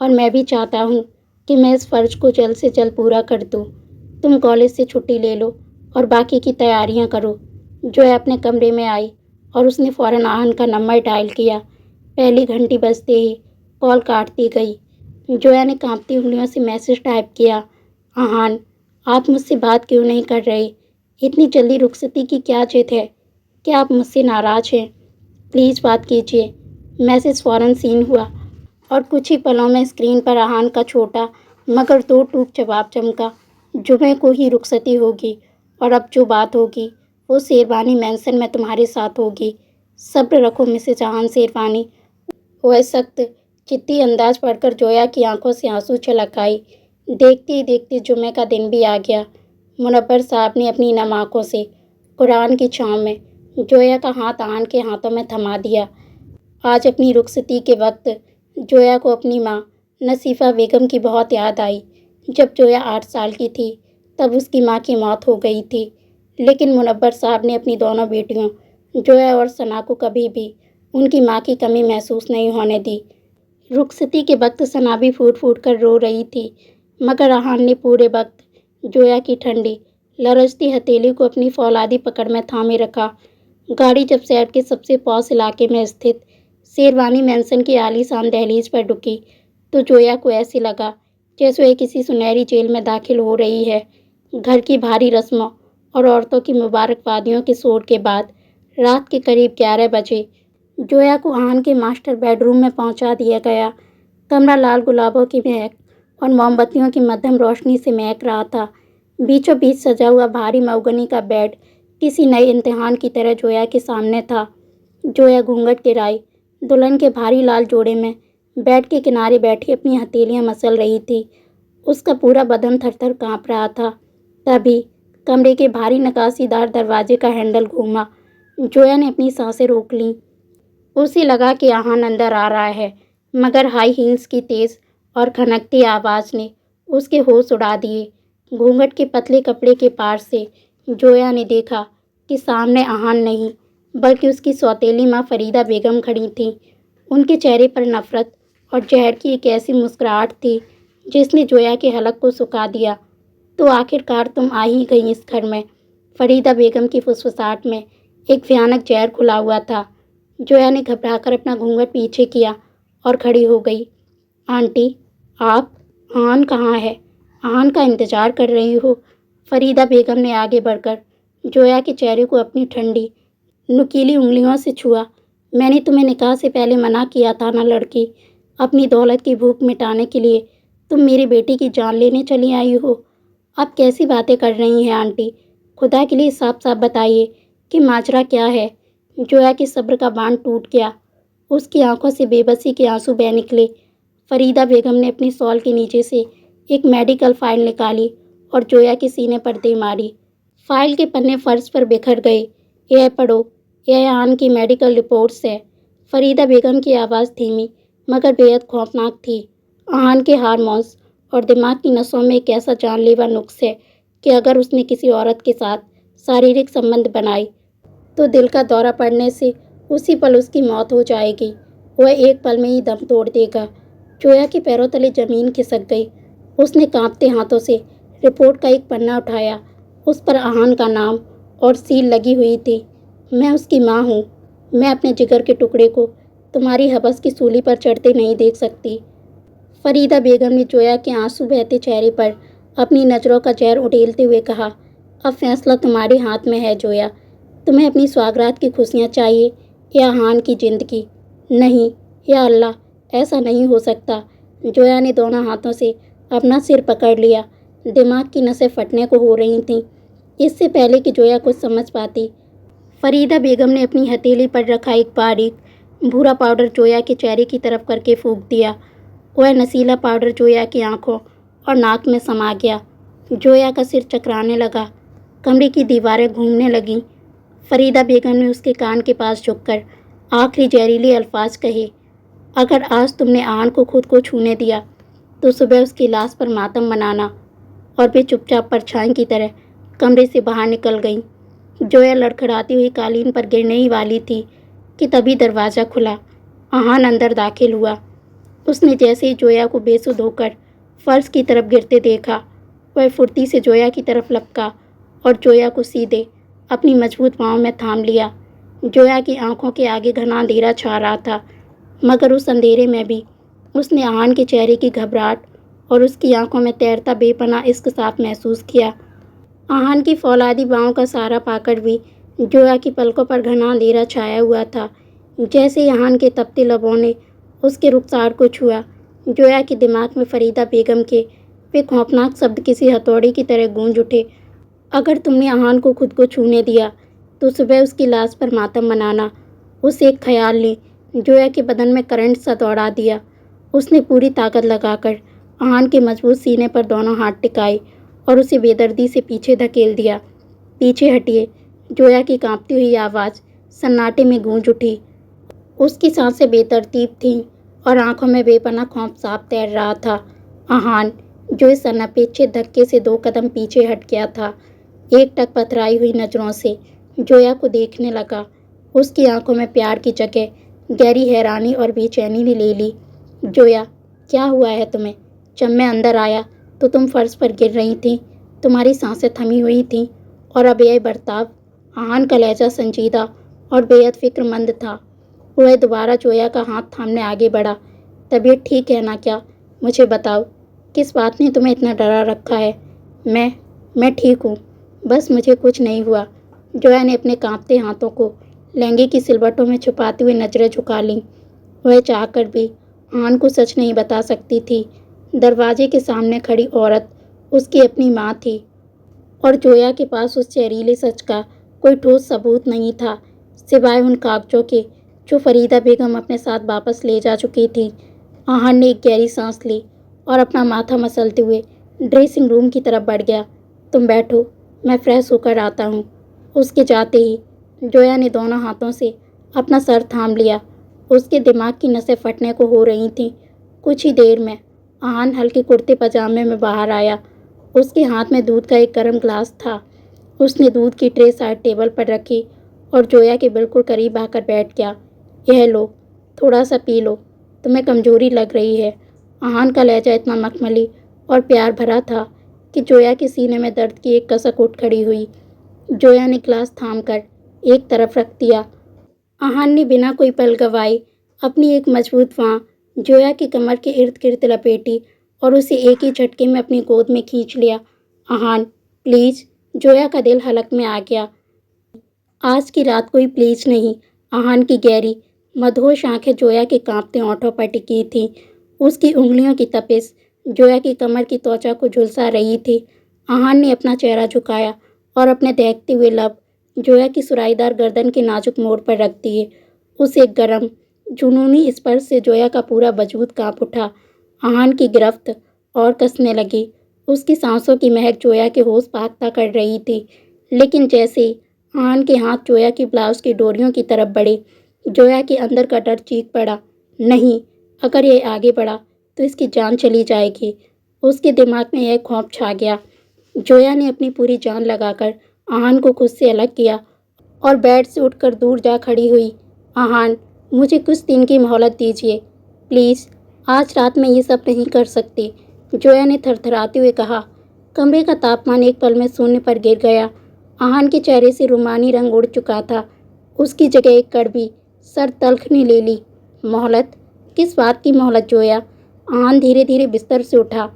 और मैं भी चाहता हूँ कि मैं इस फ़र्ज को जल्द से जल्द पूरा कर दूँ। तुम कॉलेज से छुट्टी ले लो और बाकी की तैयारियाँ करो। जोया अपने कमरे में आई और उसने फ़ौरन आहान का नंबर डायल किया। पहली घंटी बजते ही कॉल काट दी गई। जोया ने कांपती उंगलियों से मैसेज टाइप किया। आहान, आप मुझसे बात क्यों नहीं कर रहे? इतनी जल्दी रुखसती की क्या जिद है? क्या आप मुझसे नाराज़ हैं? प्लीज़ बात कीजिए। मैसेज फ़ौरन सीन हुआ और कुछ ही पलों में स्क्रीन पर आहान का छोटा मगर दो टूक जवाब चमका। जुमे को ही रुखसती होगी और अब जो बात होगी वो शेरवानी मैंसन में तुम्हारे साथ होगी। सब्र रखो मिसेज आहान शेरवानी। वह सख्त चित्ती अंदाज पढ़कर जोया की आंखों से आंसू छलक आई। देखते ही देखते जुमे का दिन भी आ गया। मुनव्वर साहब ने अपनी नम आंखों से कुरान की छाँव में जोया का हाथ आहान के हाथों में थमा दिया। आज अपनी रुखसती के वक्त जोया को अपनी माँ नसीफ़ा बेगम की बहुत याद आई। जब जोया 8 साल की थी तब उसकी माँ की मौत हो गई थी, लेकिन मुनव्वर साहब ने अपनी दोनों बेटियों जोया और सना को कभी भी उनकी माँ की कमी महसूस नहीं होने दी। रुखसती के वक्त सना भी फूट फूट कर रो रही थी, मगर आहान ने पूरे वक्त जोया की ठंडी लरजती हथेली को अपनी फौलादी पकड़ में थामे रखा। गाड़ी जब शहर के सबसे पॉश इलाके में स्थित शेरवानी मैंसन की आलीशान दहलीज पर रुकी तो जोया को ऐसे लगा जैसे वह किसी सुनहरी जेल में दाखिल हो रही है। घर की भारी रस्मों और औरतों की मुबारकबादियों के शोर के बाद रात के करीब 11 बजे जोया को आहान के मास्टर बेडरूम में पहुंचा दिया गया। कमरा लाल गुलाबों की महक और मोमबत्तियों की मध्यम रोशनी से महक रहा था। बीचों बीच सजा हुआ भारी मऊगनी का बेड किसी नए इम्तिहान की तरह जोया के सामने था। जोया घूंघट गिराई दुल्हन के भारी लाल जोड़े में बेड के किनारे बैठी अपनी हथेलियां मसल रही थी। उसका पूरा बदन थरथर कांप रहा था। तभी कमरे के भारी नक्काशीदार दरवाजे का हैंडल घूमा। जोया ने अपनी सांसें रोक लीं। उसे लगा कि आहान अंदर आ रहा है, मगर हाई हील्स की तेज़ और खनकती आवाज़ ने उसके होश उड़ा दिए। घूंघट के पतले कपड़े के पार से जोया ने देखा कि सामने आहान नहीं बल्कि उसकी सौतेली माँ फरीदा बेगम खड़ी थीं। उनके चेहरे पर नफ़रत और जहर की एक ऐसी मुस्कुराहट थी जिसने जोया के हलक को सुखा दिया। तो आखिरकार तुम आ ही गई इस घर में। फरीदा बेगम की फुसफुसाहट में एक भयानक जहर खुला हुआ था। जोया ने घबराकर अपना घूंघट पीछे किया और खड़ी हो गई। आंटी, आप? आहान कहाँ है? आहान का इंतज़ार कर रही हो? फरीदा बेगम ने आगे बढ़कर जोया के चेहरे को अपनी ठंडी नुकीली उंगलियों से छुआ। मैंने तुम्हें निकाह से पहले मना किया था ना लड़की। अपनी दौलत की भूख मिटाने के लिए तुम मेरी बेटी की जान लेने चली आई हो। अब कैसी बातें कर रही हैं आंटी? खुदा के लिए साफ साफ बताइए कि माजरा क्या है। जोया के सब्र का बांध टूट गया। उसकी आंखों से बेबसी के आंसू बह निकले। फरीदा बेगम ने अपनी शॉल के नीचे से एक मेडिकल फाइल निकाली और जोया के सीने पर दे मारी। फाइल के पन्ने फर्श पर बिखर गए। यह पढ़ो, यह आहान की मेडिकल रिपोर्ट्स है। फरीदा बेगम की आवाज़ धीमी मगर बेहद खौफनाक थी। आहान के हार्मोन्स और दिमाग की नसों में एक ऐसा जानलेवा नुक्स है कि अगर उसने किसी औरत के साथ शारीरिक संबंध बनाए तो दिल का दौरा पड़ने से उसी पल उसकी मौत हो जाएगी। वह एक पल में ही दम तोड़ देगा। जोया के पैरों तले जमीन खिसक गई। उसने कांपते हाथों से रिपोर्ट का एक पन्ना उठाया। उस पर आहान का नाम और सील लगी हुई थी। मैं उसकी माँ हूँ। मैं अपने जिगर के टुकड़े को तुम्हारी हवस की सूली पर चढ़ते नहीं देख सकती। फरीदा बेगम ने जोया के आंसू बहते चेहरे पर अपनी नज़रों का जहर उड़ेलते हुए कहा, अब फैसला तुम्हारे हाथ में है जोया। तुम्हें अपनी सौगात की खुशियाँ चाहिए या हान की ज़िंदगी? नहीं, या अल्लाह, ऐसा नहीं हो सकता। जोया ने दोनों हाथों से अपना सिर पकड़ लिया। दिमाग की नसें फटने को हो रही थीं। इससे पहले कि जोया कुछ समझ पाती, फरीदा बेगम ने अपनी हथेली पर रखा एक बारीक भूरा पाउडर जोया के चेहरे की तरफ करके फूंक दिया। वह नशीला पाउडर जोया की आंखों और नाक में समा गया। जोया का सिर चकराने लगा। कमरे की दीवारें घूमने लगीं। फरीदा बेगम ने उसके कान के पास झुककर आखिरी जहरीले अल्फाज कहे, अगर आज तुमने आन को खुद को छूने दिया तो सुबह उसकी लाश पर मातम मनाना। और वे चुपचाप परछाई की तरह कमरे से बाहर निकल गईं। जोया लड़खड़ाती हुई कालीन पर गिरने ही वाली थी कि तभी दरवाज़ा खुला। आहान अंदर दाखिल हुआ। उसने जैसे ही जोया को बेसुध होकर फर्श की तरफ गिरते देखा, वह फुर्ती से जोया की तरफ लपका और जोया को सीधे अपनी मजबूत पाँव में थाम लिया। जोया की आंखों के आगे घना अंधेरा छा रहा था, मगर उस अंधेरे में भी उसने आहान के चेहरे की घबराहट और उसकी आंखों में तैरता बेपनाह इश्क साफ महसूस किया। आहान की फौलादी बाहों का सहारा पाकर भी जोया की पलकों पर घना अंधेरा छाया हुआ था। जैसे ही आहान के तपते लबों ने उसके रुखसार को छुआ, जोया के दिमाग में फरीदा बेगम के वे खौफनाक शब्द किसी हथौड़ी की तरह गूंज उठे, अगर तुमने आहान को खुद को छूने दिया तो सुबह उसकी लाश पर मातम मनाना। उस एक ख्याल ने जोया के बदन में करंट सा दौड़ा दिया। उसने पूरी ताकत लगाकर आहान के मजबूत सीने पर दोनों हाथ टिकाए और उसे बेदर्दी से पीछे धकेल दिया। पीछे हटिए, जोया की कांपती हुई आवाज़ सन्नाटे में गूंज उठी। उसकी सांसें बेतरतीब थीं और आंखों में बेपनाह खौफ साफ तैर रहा था। आहान, जो इस अनपेक्षित धक्के से 2 कदम पीछे हट गया था, एकटक पथराई हुई नज़रों से जोया को देखने लगा। उसकी आंखों में प्यार की जगह गहरी हैरानी और बेचैनी ने ले ली। जोया, क्या हुआ है तुम्हें? जब मैं अंदर आया तो तुम फर्श पर गिर रही थीं, तुम्हारी सांसें थमी हुई थीं और अब यह बर्ताव। आहान का लहजा संजीदा और बेहद फिक्रमंद था। वह दोबारा जोया का हाथ थामने आगे बढ़ा। तबीयत ठीक है ना क्या? मुझे बताओ, किस बात ने तुम्हें इतना डरा रखा है? मैं ठीक हूँ, बस मुझे कुछ नहीं हुआ। जोया ने अपने कांपते हाथों को लहंगे की सिलवटों में छुपाते हुए नजरें झुका लीं। वह चाहकर भी आहान को सच नहीं बता सकती थी। दरवाजे के सामने खड़ी औरत उसकी अपनी माँ थी और जोया के पास उस जहरीले सच का कोई ठोस सबूत नहीं था, सिवाय उन कागजों के जो फरीदा बेगम अपने साथ वापस ले जा चुकी थी। आहान ने एक गहरी सांस ली और अपना माथा मसलते हुए ड्रेसिंग रूम की तरफ बढ़ गया। तुम बैठो, मैं फ्रेश होकर आता हूँ। उसके जाते ही जोया ने दोनों हाथों से अपना सर थाम लिया। उसके दिमाग की नसें फटने को हो रही थीं। कुछ ही देर में आहान हल्के कुर्ते पजामे में बाहर आया। उसके हाथ में दूध का एक गर्म ग्लास था। उसने दूध की ट्रे साइड टेबल पर रखी और जोया के बिल्कुल करीब आकर बैठ गया। यह लो, थोड़ा सा पी लो, तुम्हें कमजोरी लग रही है। आहान का लहजा इतना मखमली और प्यार भरा था कि जोया के सीने में दर्द की एक कसक उठ खड़ी हुई। जोया ने ग्लास थामकर एक तरफ रख दिया। आहान ने बिना कोई पल गवाए अपनी एक मजबूत बाँह जोया की कमर के इर्द गिर्द लपेटी और उसे एक ही झटके में अपनी गोद में खींच लिया। आहान, प्लीज़। जोया का दिल हलक में आ गया। आज की रात कोई प्लीज नहीं। आहान की गहरी मदहोश आंखें जोया के कांपते होंठों पर टिकी थीं। उसकी उंगलियों की तपिश जोया की कमर की त्वचा को झुलसा रही थी। आहान ने अपना चेहरा झुकाया और अपने दहकते हुए लब जोया की सुराहीदार गर्दन के नाजुक मोड़ पर रख दिए। उस एक गर्म जुनूनी स्पर्श से जोया का पूरा वजूद कांप उठा। आहान की गिरफ्त और कसने लगी। उसकी सांसों की महक जोया के होश पाकता कर रही थी। लेकिन जैसे ही आहान के हाथ जोया की ब्लाउज की डोरियों की तरफ बढ़े, जोया के अंदर का डर चीख पड़ा। नहीं, अगर यह आगे बढ़ा तो इसकी जान चली जाएगी। उसके दिमाग में यह खौफ छा गया। जोया ने अपनी पूरी जान लगाकर आहान को खुद से अलग किया और बेड से उठकर दूर जा खड़ी हुई। आहान, मुझे कुछ दिन की मोहलत दीजिए प्लीज़। आज रात में ये सब नहीं कर सकती, जोया ने थरथराते हुए कहा। कमरे का तापमान एक पल में शून्य पर गिर गया। आहान के चेहरे से रुमानी रंग उड़ चुका था। उसकी जगह एक कड़वी सर तल्ख ने ले ली। मोहलत? किस बात की मोहलत जोया? आहान धीरे धीरे बिस्तर से उठा।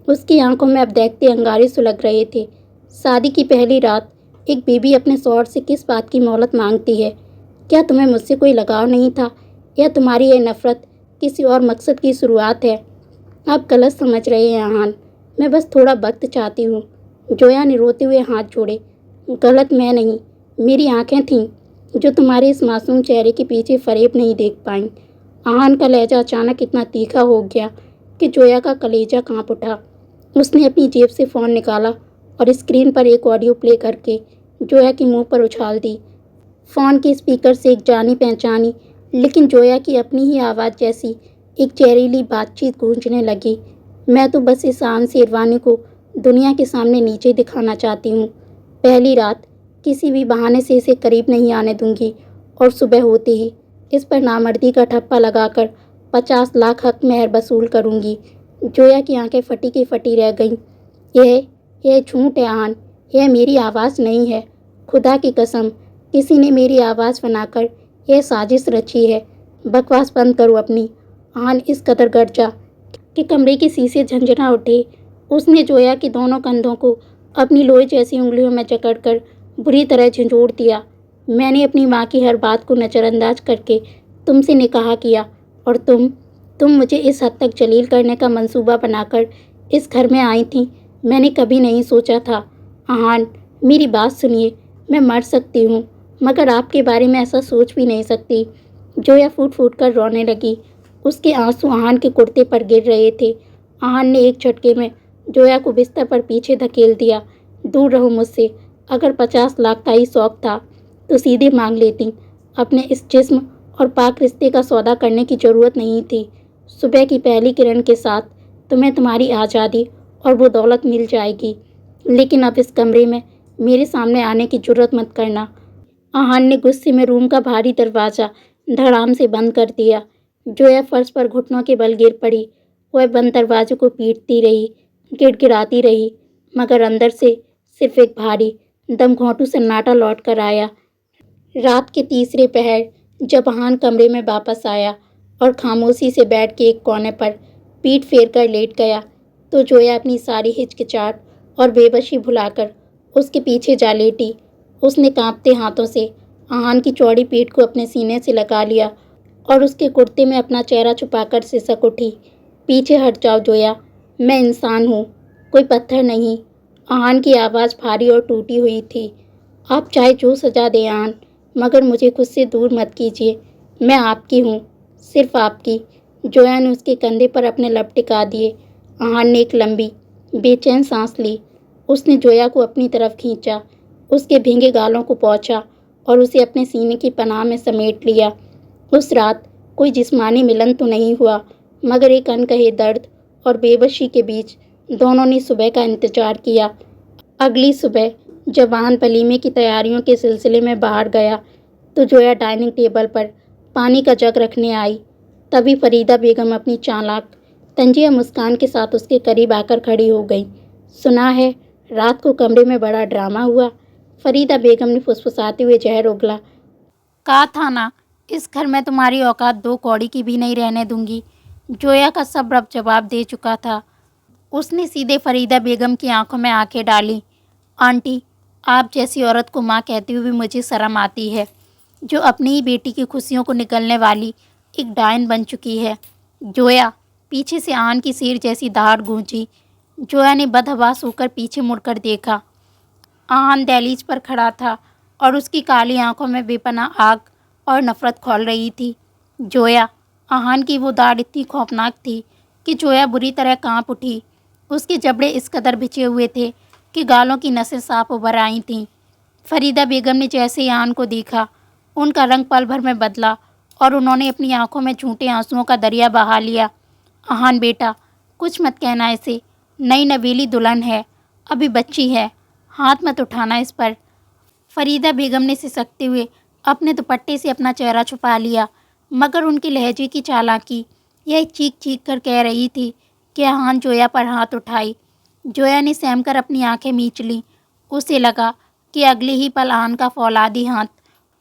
उसकी आंखों में अब देखते अंगारे सुलग रहे थे। शादी की पहली रात एक बीवी अपने शौहर से किस बात की मोहलत मांगती है? क्या तुम्हें मुझसे कोई लगाव नहीं था, या तुम्हारी यह नफरत किसी और मकसद की शुरुआत है? आप गलत समझ रहे हैं आहान, मैं बस थोड़ा वक्त चाहती हूँ। जोया ने रोते हुए हाथ जोड़े। गलत मैं नहीं, मेरी आंखें थीं जो तुम्हारे इस मासूम चेहरे के पीछे फरेब नहीं देख पाईं। आहान का लहजा अचानक इतना तीखा हो गया कि जोया का कलेजा कांप उठा। उसने अपनी जेब से फ़ोन निकाला और स्क्रीन पर एक ऑडियो प्ले करके जोया के मुंह पर उछाल दी। फ़ोन के स्पीकर से एक जानी पहचानी लेकिन जोया की अपनी ही आवाज़ जैसी एक जहरीली बातचीत गूंजने लगी। मैं तो बस इस आन शेरवानी को दुनिया के सामने नीचे दिखाना चाहती हूँ। पहली रात किसी भी बहाने से इसे करीब नहीं आने दूंगी और सुबह होते ही इस पर नामर्दी का ठप्पा लगाकर 50 लाख हक मेहर वसूल करूंगी। जोया की आंखें फटी की फटी रह गईं। यह झूठ है आन, यह मेरी आवाज़ नहीं है। खुदा की कसम, किसी ने मेरी आवाज़ बनाकर यह साजिश रची है। बकवास बंद करो अपनी। आन इस कदर गरजा कि कमरे के शीशे झंझना उठे। उसने जोया के दोनों कंधों को अपनी लोहे जैसी उंगलियों में जकड़कर बुरी तरह झंझोड़ दिया। मैंने अपनी माँ की हर बात को नज़रअंदाज करके तुमसे निकाह किया और तुम मुझे इस हद तक जलील करने का मंसूबा बनाकर इस घर में आई थी। मैंने कभी नहीं सोचा था। आहान, मेरी बात सुनिए, मैं मर सकती हूँ मगर आपके बारे में ऐसा सोच भी नहीं सकती। जोया फूट फूट कर रोने लगी। उसके आंसू आहान के कुर्ते पर गिर रहे थे। आहान ने एक झटके में जोया को बिस्तर पर पीछे धकेल दिया। दूर रहो मुझसे। अगर 50 लाख का ही शौक था तो सीधे मांग लेती। अपने इस जिस्म और पाक रिश्ते का सौदा करने की ज़रूरत नहीं थी। सुबह की पहली किरण के साथ तुम्हें तुम्हारी आज़ादी और वो दौलत मिल जाएगी, लेकिन अब इस कमरे में मेरे सामने आने की जुर्रत मत करना। आहान ने गुस्से में रूम का भारी दरवाज़ा धड़ाम से बंद कर दिया। जोया फर्श पर घुटनों के बल गिर पड़ी। वह बंद दरवाजे को पीटती रही, गिड़गिड़ाती रही, मगर अंदर से सिर्फ एक भारी दम घोंटू सन्नाटा लौट कर आया। रात के तीसरे पहर जब आहान कमरे में वापस आया और खामोशी से बैठ के एक कोने पर पीठ फेर कर लेट गया, तो जोया अपनी सारी हिचकिचाहट और बेबसी भुलाकर उसके पीछे जा लेटी। उसने कांपते हाथों से आहान की चौड़ी पीठ को अपने सीने से लगा लिया और उसके कुर्ते में अपना चेहरा छुपाकर सिसक उठी। पीछे हट जाओ जोया, मैं इंसान हूँ, कोई पत्थर नहीं। आहान की आवाज़ भारी और टूटी हुई थी। आप चाहे जो सजा दें आहान, मगर मुझे खुद से दूर मत कीजिए। मैं आपकी हूँ, सिर्फ आपकी। जोया ने उसके कंधे पर अपने लब टिका दिए। आहान ने एक लंबी बेचैन सांस ली। उसने जोया को अपनी तरफ खींचा, उसके भीगे गालों को पोंछा और उसे अपने सीने की पनाह में समेट लिया। उस रात कोई जिस्मानी मिलन तो नहीं हुआ, मगर एक अनकहे दर्द और बेबसी के बीच दोनों ने सुबह का इंतजार किया। अगली सुबह जब आहान वलीमे की तैयारियों के सिलसिले में बाहर गया तो जोया डाइनिंग टेबल पर पानी का जग रखने आई। तभी फरीदा बेगम अपनी चालाक तंजिया मुस्कान के साथ उसके करीब आकर खड़ी हो गई। सुना है रात को कमरे में बड़ा ड्रामा हुआ? फरीदा बेगम ने फुसफुसाते हुए जहर उगला। कहा था ना, इस घर में तुम्हारी औकात 2 कौड़ी की भी नहीं रहने दूंगी। जोया का सब्र अब जवाब दे चुका था। उसने सीधे फरीदा बेगम की आंखों में आंखें डाली। आंटी, आप जैसी औरत को माँ कहते हुए भी मुझे शर्म आती है, जो अपनी ही बेटी की खुशियों को निगलने वाली एक डायन बन चुकी है। जोया, पीछे से आहान की शेर जैसी दहाड़ गूंजी। जोया ने बदहवास होकर पीछे मुड़कर देखा। आहान दहलीज पर खड़ा था और उसकी काली आंखों में बेपनाह आग और नफरत खौल रही थी। जोया, आहान की वो दाढ़ इतनी खौफनाक थी कि जोया बुरी तरह कांप उठी। उसके जबड़े इस कदर भिंचे हुए थे कि गालों की नसें साफ उभर आई थीं। फरीदा बेगम ने जैसे ही आहान को देखा, उनका रंग पल भर में बदला और उन्होंने अपनी आंखों में झूठे आंसुओं का दरिया बहा लिया। आहान बेटा, कुछ मत कहना इसे, नई नवेली दुल्हन है, अभी बच्ची है, हाथ मत उठाना इस पर। फरीदा बेगम ने सिसकते हुए अपने दुपट्टे से अपना चेहरा छुपा लिया, मगर उनके लहजे की चालाकी यह चीख चीख कर कह रही थी कि आहान जोया पर हाथ उठाई। जोया ने सहमकर अपनी आंखें मींच लीं। उसे लगा कि अगले ही पल आहान का फौलादी हाथ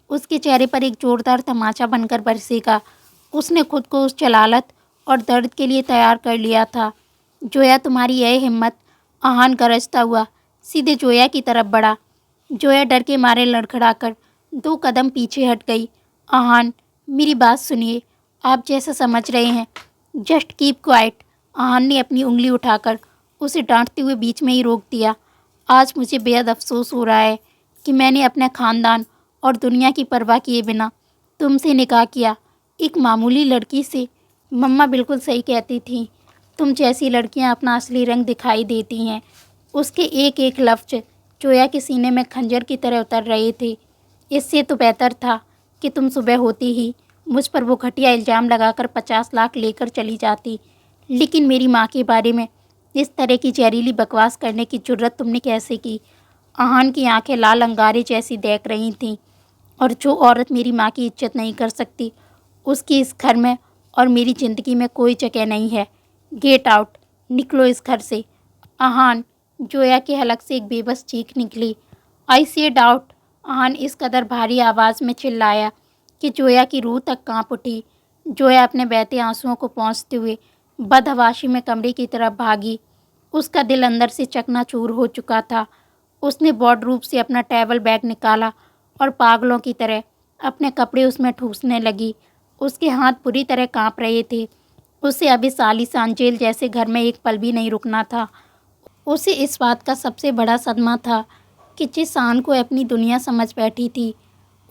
उसके चेहरे पर एक जोरदार तमाचा बनकर बरसेगा। उसने खुद को उस जलालत और दर्द के लिए तैयार कर लिया था। जोया, तुम्हारी यह हिम्मत! आहान गरजता हुआ सीधे जोया की तरफ बढ़ा। जोया डर के मारे लड़खड़ाकर 2 कदम पीछे हट गई। आहान, मेरी बात सुनिए, आप जैसा समझ रहे हैं। Just keep quiet. आहान ने अपनी उंगली उठाकर उसे डांटते हुए बीच में ही रोक दिया। आज मुझे बेहद अफसोस हो रहा है कि मैंने अपने ख़ानदान और दुनिया की परवाह किए बिना तुमसे निकाह किया, एक मामूली लड़की से। मम्मा बिल्कुल सही कहती थी, तुम जैसी लड़कियां अपना असली रंग दिखाई देती हैं। उसके एक एक लफ्ज़ जोया के सीने में खंजर की तरह उतर रहे थे। इससे तो बेहतर था कि तुम सुबह होती ही मुझ पर वो घटिया इल्ज़ाम लगाकर 50 लाख लेकर चली जाती। लेकिन मेरी माँ के बारे में इस तरह की जहरीली बकवास करने की जुर्रत तुमने कैसे की? आहान की आंखें लाल अंगारे जैसी देख रही थीं। और जो औरत मेरी माँ की इज्जत नहीं कर सकती, उसकी इस घर में और मेरी ज़िंदगी में कोई जगह नहीं है। गेट आउट, निकलो इस घर से। आहान, जोया के हलक से एक बेबस चीख निकली। I said out. आहान इस कदर भारी आवाज़ में चिल्लाया कि जोया की रूह तक कांप उठी। जोया अपने बहते आंसुओं को पोंछते हुए बदहवाशी में कमरे की तरफ भागी। उसका दिल अंदर से चकनाचूर हो चुका था। उसने वार्डरोब से अपना ट्रैवल बैग निकाला और पागलों की तरह अपने कपड़े उसमें ठूंसने लगी। उसके हाथ पूरी तरह कांप रहे थे। उसे अब इस आलीशान जेल जैसे घर में एक पल भी नहीं रुकना था। उसे इस बात का सबसे बड़ा सदमा था कि जिस आन को अपनी दुनिया समझ बैठी थी,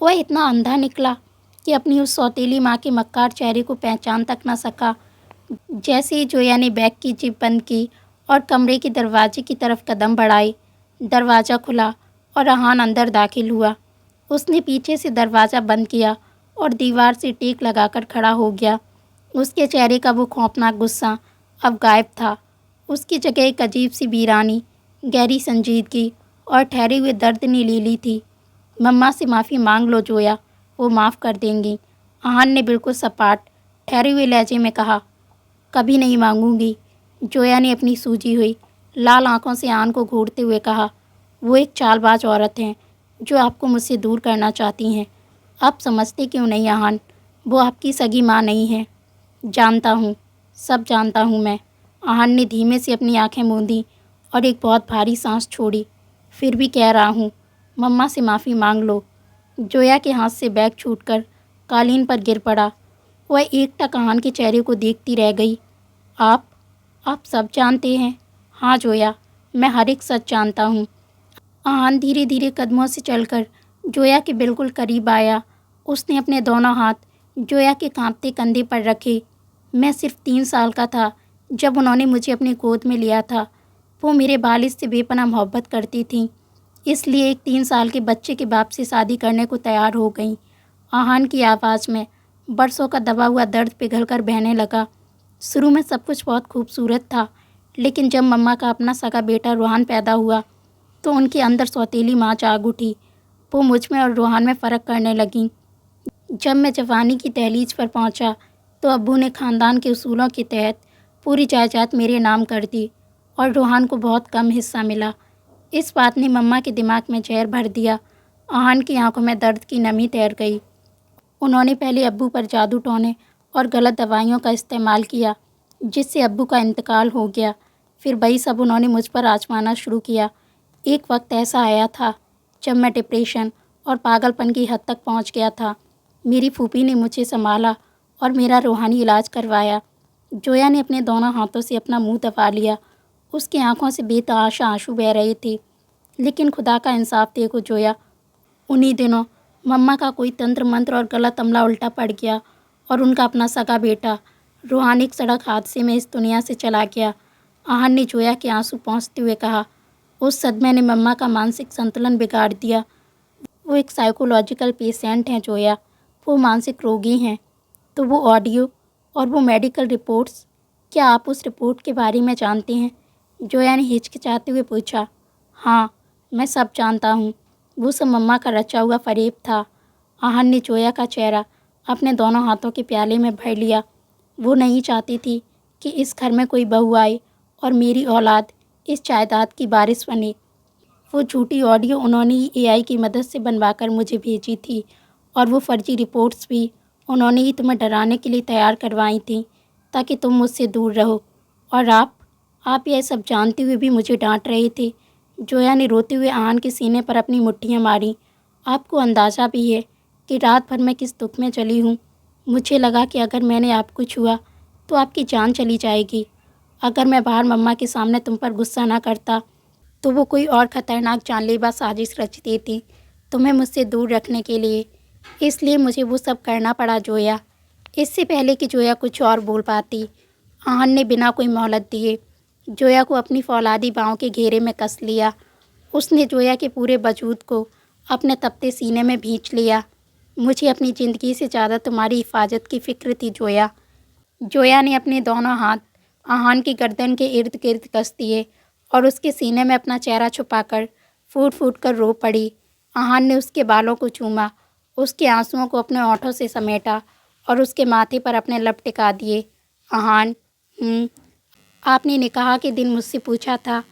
वह इतना अंधा निकला कि अपनी उस सौतेली माँ के मक्कार चेहरे को पहचान तक न सका। जैसे ही जोया ने बैग की जिप बंद की और कमरे के दरवाजे की तरफ कदम बढ़ाए, दरवाज़ा खुला और आहान अंदर दाखिल हुआ। उसने पीछे से दरवाज़ा बंद किया और दीवार से टेक लगाकर खड़ा हो गया। उसके चेहरे का वो खौफनाक गुस्सा अब गायब था। उसकी जगह एक अजीब सी वीरानी, गहरी संजीदगी और ठहरे हुए दर्द ने ले ली थी। मम्मा से माफ़ी मांग लो जोया, वो माफ़ कर देंगी। आहान ने बिल्कुल सपाट, ठहरे हुए लहजे में कहा। कभी नहीं मांगूंगी, जोया ने अपनी सूजी हुई लाल आंखों से आहान को घूरते हुए कहा। वो एक चालबाज औरत हैं जो आपको मुझसे दूर करना चाहती हैं। आप समझते क्यों नहीं आहान, वो आपकी सगी माँ नहीं है। जानता हूँ, सब जानता हूँ मैं। आहान ने धीमे से अपनी आंखें मूंदी और एक बहुत भारी सांस छोड़ी। फिर भी कह रहा हूँ, मम्मा से माफ़ी मांग लो। जोया के हाथ से बैग छूटकर कालीन पर गिर पड़ा। वह एकटक आहान के चेहरे को देखती रह गई। आप सब जानते हैं? हाँ जोया, मैं हर एक सच जानता हूँ। आहान धीरे धीरे कदमों से चलकर जोया के बिल्कुल करीब आया। उसने अपने दोनों हाथ जोया के कांपते कंधे पर रखे। मैं सिर्फ 3 साल का था जब उन्होंने मुझे अपनी गोद में लिया था। वो मेरे वालिद से बेपनाह मोहब्बत करती थी, इसलिए एक 3 साल के बच्चे के बाप से शादी करने को तैयार हो गई। आहान की आवाज़ में बरसों का दबा हुआ दर्द पिघलकर बहने लगा। शुरू में सब कुछ बहुत खूबसूरत था, लेकिन जब मम्मा का अपना सगा बेटा रूहान पैदा हुआ तो उनके अंदर सौतेली माँ जाग उठी। वो मुझ में और रूहान में फ़र्क करने लगी। जब मैं जवानी की दहलीज पर पहुंचा तो अब्बू ने ख़ानदान के उसूलों के तहत पूरी जायदाद मेरे नाम कर दी और रूहान को बहुत कम हिस्सा मिला। इस बात ने मम्मा के दिमाग में जहर भर दिया। आहान की आंखों में दर्द की नमी तैर गई। उन्होंने पहले अब्बू पर जादू टोने और गलत दवाइयों का इस्तेमाल किया, जिससे अब्बू का इंतकाल हो गया। फिर वही सब उन्होंने मुझ पर आजमाना शुरू किया। एक वक्त ऐसा आया था जब मैं डिप्रेशन और पागलपन की हद तक पहुंच गया था। मेरी फूफी ने मुझे संभाला और मेरा रूहानी इलाज करवाया। जोया ने अपने दोनों हाथों से अपना मुंह दबा लिया। उसकी आंखों से बेतहाशा आंसू बह रहे थे। लेकिन खुदा का इंसाफ देखो जोया, उन्हीं दिनों मम्मा का कोई तंत्र मंत्र और गलत अमला उल्टा पड़ गया और उनका अपना सगा बेटा रूहान एक सड़क हादसे में इस दुनिया से चला गया। आहान ने जोया के आंसू पोंछते हुए कहा। उस सदमे ने मम्मा का मानसिक संतुलन बिगाड़ दिया। वो एक साइकोलॉजिकल पेशेंट हैं जोया, वो मानसिक रोगी हैं। तो वो ऑडियो और वो मेडिकल रिपोर्ट्स, क्या आप उस रिपोर्ट के बारे में जानते हैं? जोया ने हिचकिचाते हुए पूछा। हाँ, मैं सब जानता हूँ। वो सब मम्मा का रचा हुआ फरेब था। आहान ने जोया का चेहरा अपने दोनों हाथों के प्याले में भर लिया। वो नहीं चाहती थी कि इस घर में कोई बहू आए और मेरी औलाद इस जायदाद की वारिस बने। वो झूठी ऑडियो उन्होंने ही एआई की मदद से बनवाकर मुझे भेजी थी और वो फर्जी रिपोर्ट्स भी उन्होंने ही तुम्हें डराने के लिए तैयार करवाई थी। ताकि तुम मुझसे दूर रहो। और आप यह सब जानते हुए भी मुझे डांट रहे थे। जोया ने रोते हुए आहान के सीने पर अपनी मुट्ठियां मारी। आपको अंदाज़ा भी है कि रात भर मैं किस दुख में चली हूँ। मुझे लगा कि अगर मैंने आपको छुआ तो आपकी जान चली जाएगी। अगर मैं बाहर मम्मा के सामने तुम पर गुस्सा ना करता तो वो कोई और ख़तरनाक जानलेवा साजिश रच देती तुम्हें मुझसे दूर रखने के लिए। इसलिए मुझे वो सब करना पड़ा जोया। इससे पहले कि जोया कुछ और बोल पाती, आहान ने बिना कोई मोहलत दिए जोया को अपनी फौलादी बाहों के घेरे में कस लिया। उसने जोया के पूरे वजूद को अपने तपते सीने में भींच लिया। मुझे अपनी ज़िंदगी से ज़्यादा तुम्हारी हिफाजत की फ़िक्र थी जोया। जोया ने अपने दोनों हाथ आहान की गर्दन के इर्द गिर्द कस दिए और उसके सीने में अपना चेहरा छुपाकर फूट फूट कर रो पड़ी। आहान ने उसके बालों को चूमा, उसके आंसुओं को अपने होठों से समेटा और उसके माथे पर अपने लब टिका दिए। आहान, आपने निकाह के दिन मुझसे पूछा था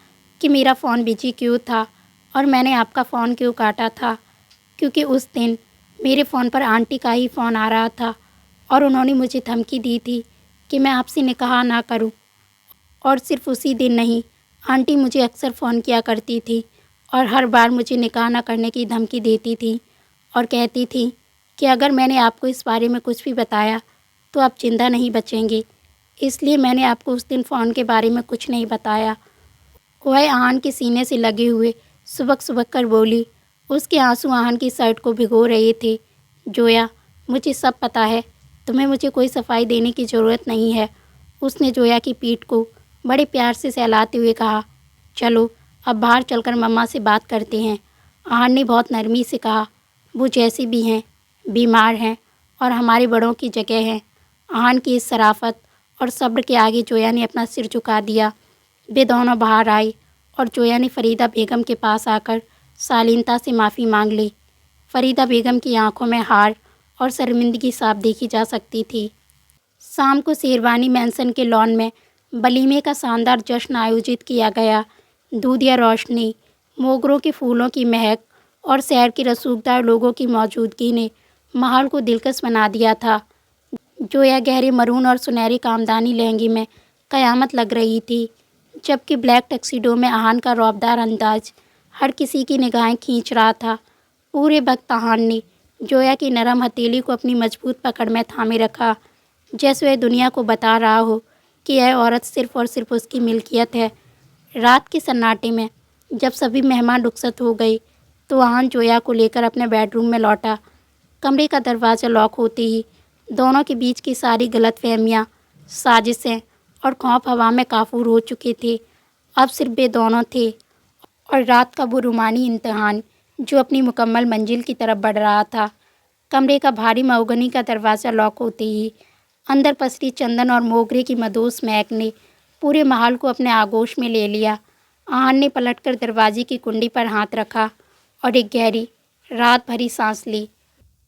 कि मेरा फ़ोन बिजी क्यों था और मैंने आपका फ़ोन क्यों काटा था, क्योंकि उस दिन मेरे फ़ोन पर आंटी का ही फ़ोन आ रहा था और उन्होंने मुझे धमकी दी थी कि मैं आपसे निकाह ना करूं। और सिर्फ उसी दिन नहीं, आंटी मुझे अक्सर फ़ोन किया करती थी और हर बार मुझे निकाह ना करने की धमकी देती थी और कहती थी कि अगर मैंने आपको इस बारे में कुछ भी बताया तो आप जिंदा नहीं बचेंगे। इसलिए मैंने आपको उस दिन फ़ोन के बारे में कुछ नहीं बताया। वह आहान के सीने से लगे हुए सुबक सुबक कर बोली। उसके आंसू आहान की शर्ट को भिगो रहे थे। जोया, मुझे सब पता है, तुम्हें मुझे कोई सफाई देने की ज़रूरत नहीं है। उसने जोया की पीठ को बड़े प्यार से सहलाते हुए कहा। चलो अब बाहर चलकर मम्मा से बात करते हैं। आहान ने बहुत नरमी से कहा। वो जैसे भी हैं, बीमार हैं और हमारे बड़ों की जगह हैं। आहान की इस शराफत और सब्र के आगे जोया ने अपना सिर झुका दिया। वे दोनों बाहर आए और जोया ने फ़रीदा बेगम के पास आकर शालीनता से माफ़ी मांग ली। फ़रीदा बेगम की आंखों में हार और शर्मिंदगी साफ देखी जा सकती थी। शाम को शेरवानी मैंसन के लॉन में वलीमे का शानदार जश्न आयोजित किया गया। दूधिया रोशनी, मोगरों के फूलों की महक और शहर के रसूखदार लोगों की मौजूदगी ने माहौल को दिलकश बना दिया था। जोया गहरे मरून और सुनहरे कामदानी लहंगे में क़यामत लग रही थी, जबकि ब्लैक टक्सीडो में आहान का रौबदार अंदाज हर किसी की निगाहें खींच रहा था। पूरे वक्त आहान ने जोया की नरम हथेली को अपनी मजबूत पकड़ में थामे रखा, जैसे वह दुनिया को बता रहा हो कि यह औरत सिर्फ़ और सिर्फ उसकी मिल्कियत है। रात के सन्नाटे में जब सभी मेहमान रुखसत हो गए तो आहान जोया को लेकर अपने बेडरूम में लौटा। कमरे का दरवाज़ा लॉक होते ही दोनों के बीच की सारी गलतफहमियाँ, साजिशें और खौफ हवा में काफूर हो चुके थे। अब सिर्फ वे दोनों थे और रात का वो रूमानी इम्तिहान जो अपनी मुकम्मल मंजिल की तरफ बढ़ रहा था। कमरे का भारी महोगनी का दरवाज़ा लॉक होते ही अंदर पसरी चंदन और मोगरे की मधुस महक ने पूरे माहौल को अपने आगोश में ले लिया। आहान ने पलटकर दरवाजे की कुंडी पर हाथ रखा और एक गहरी रात भरी सांस ली।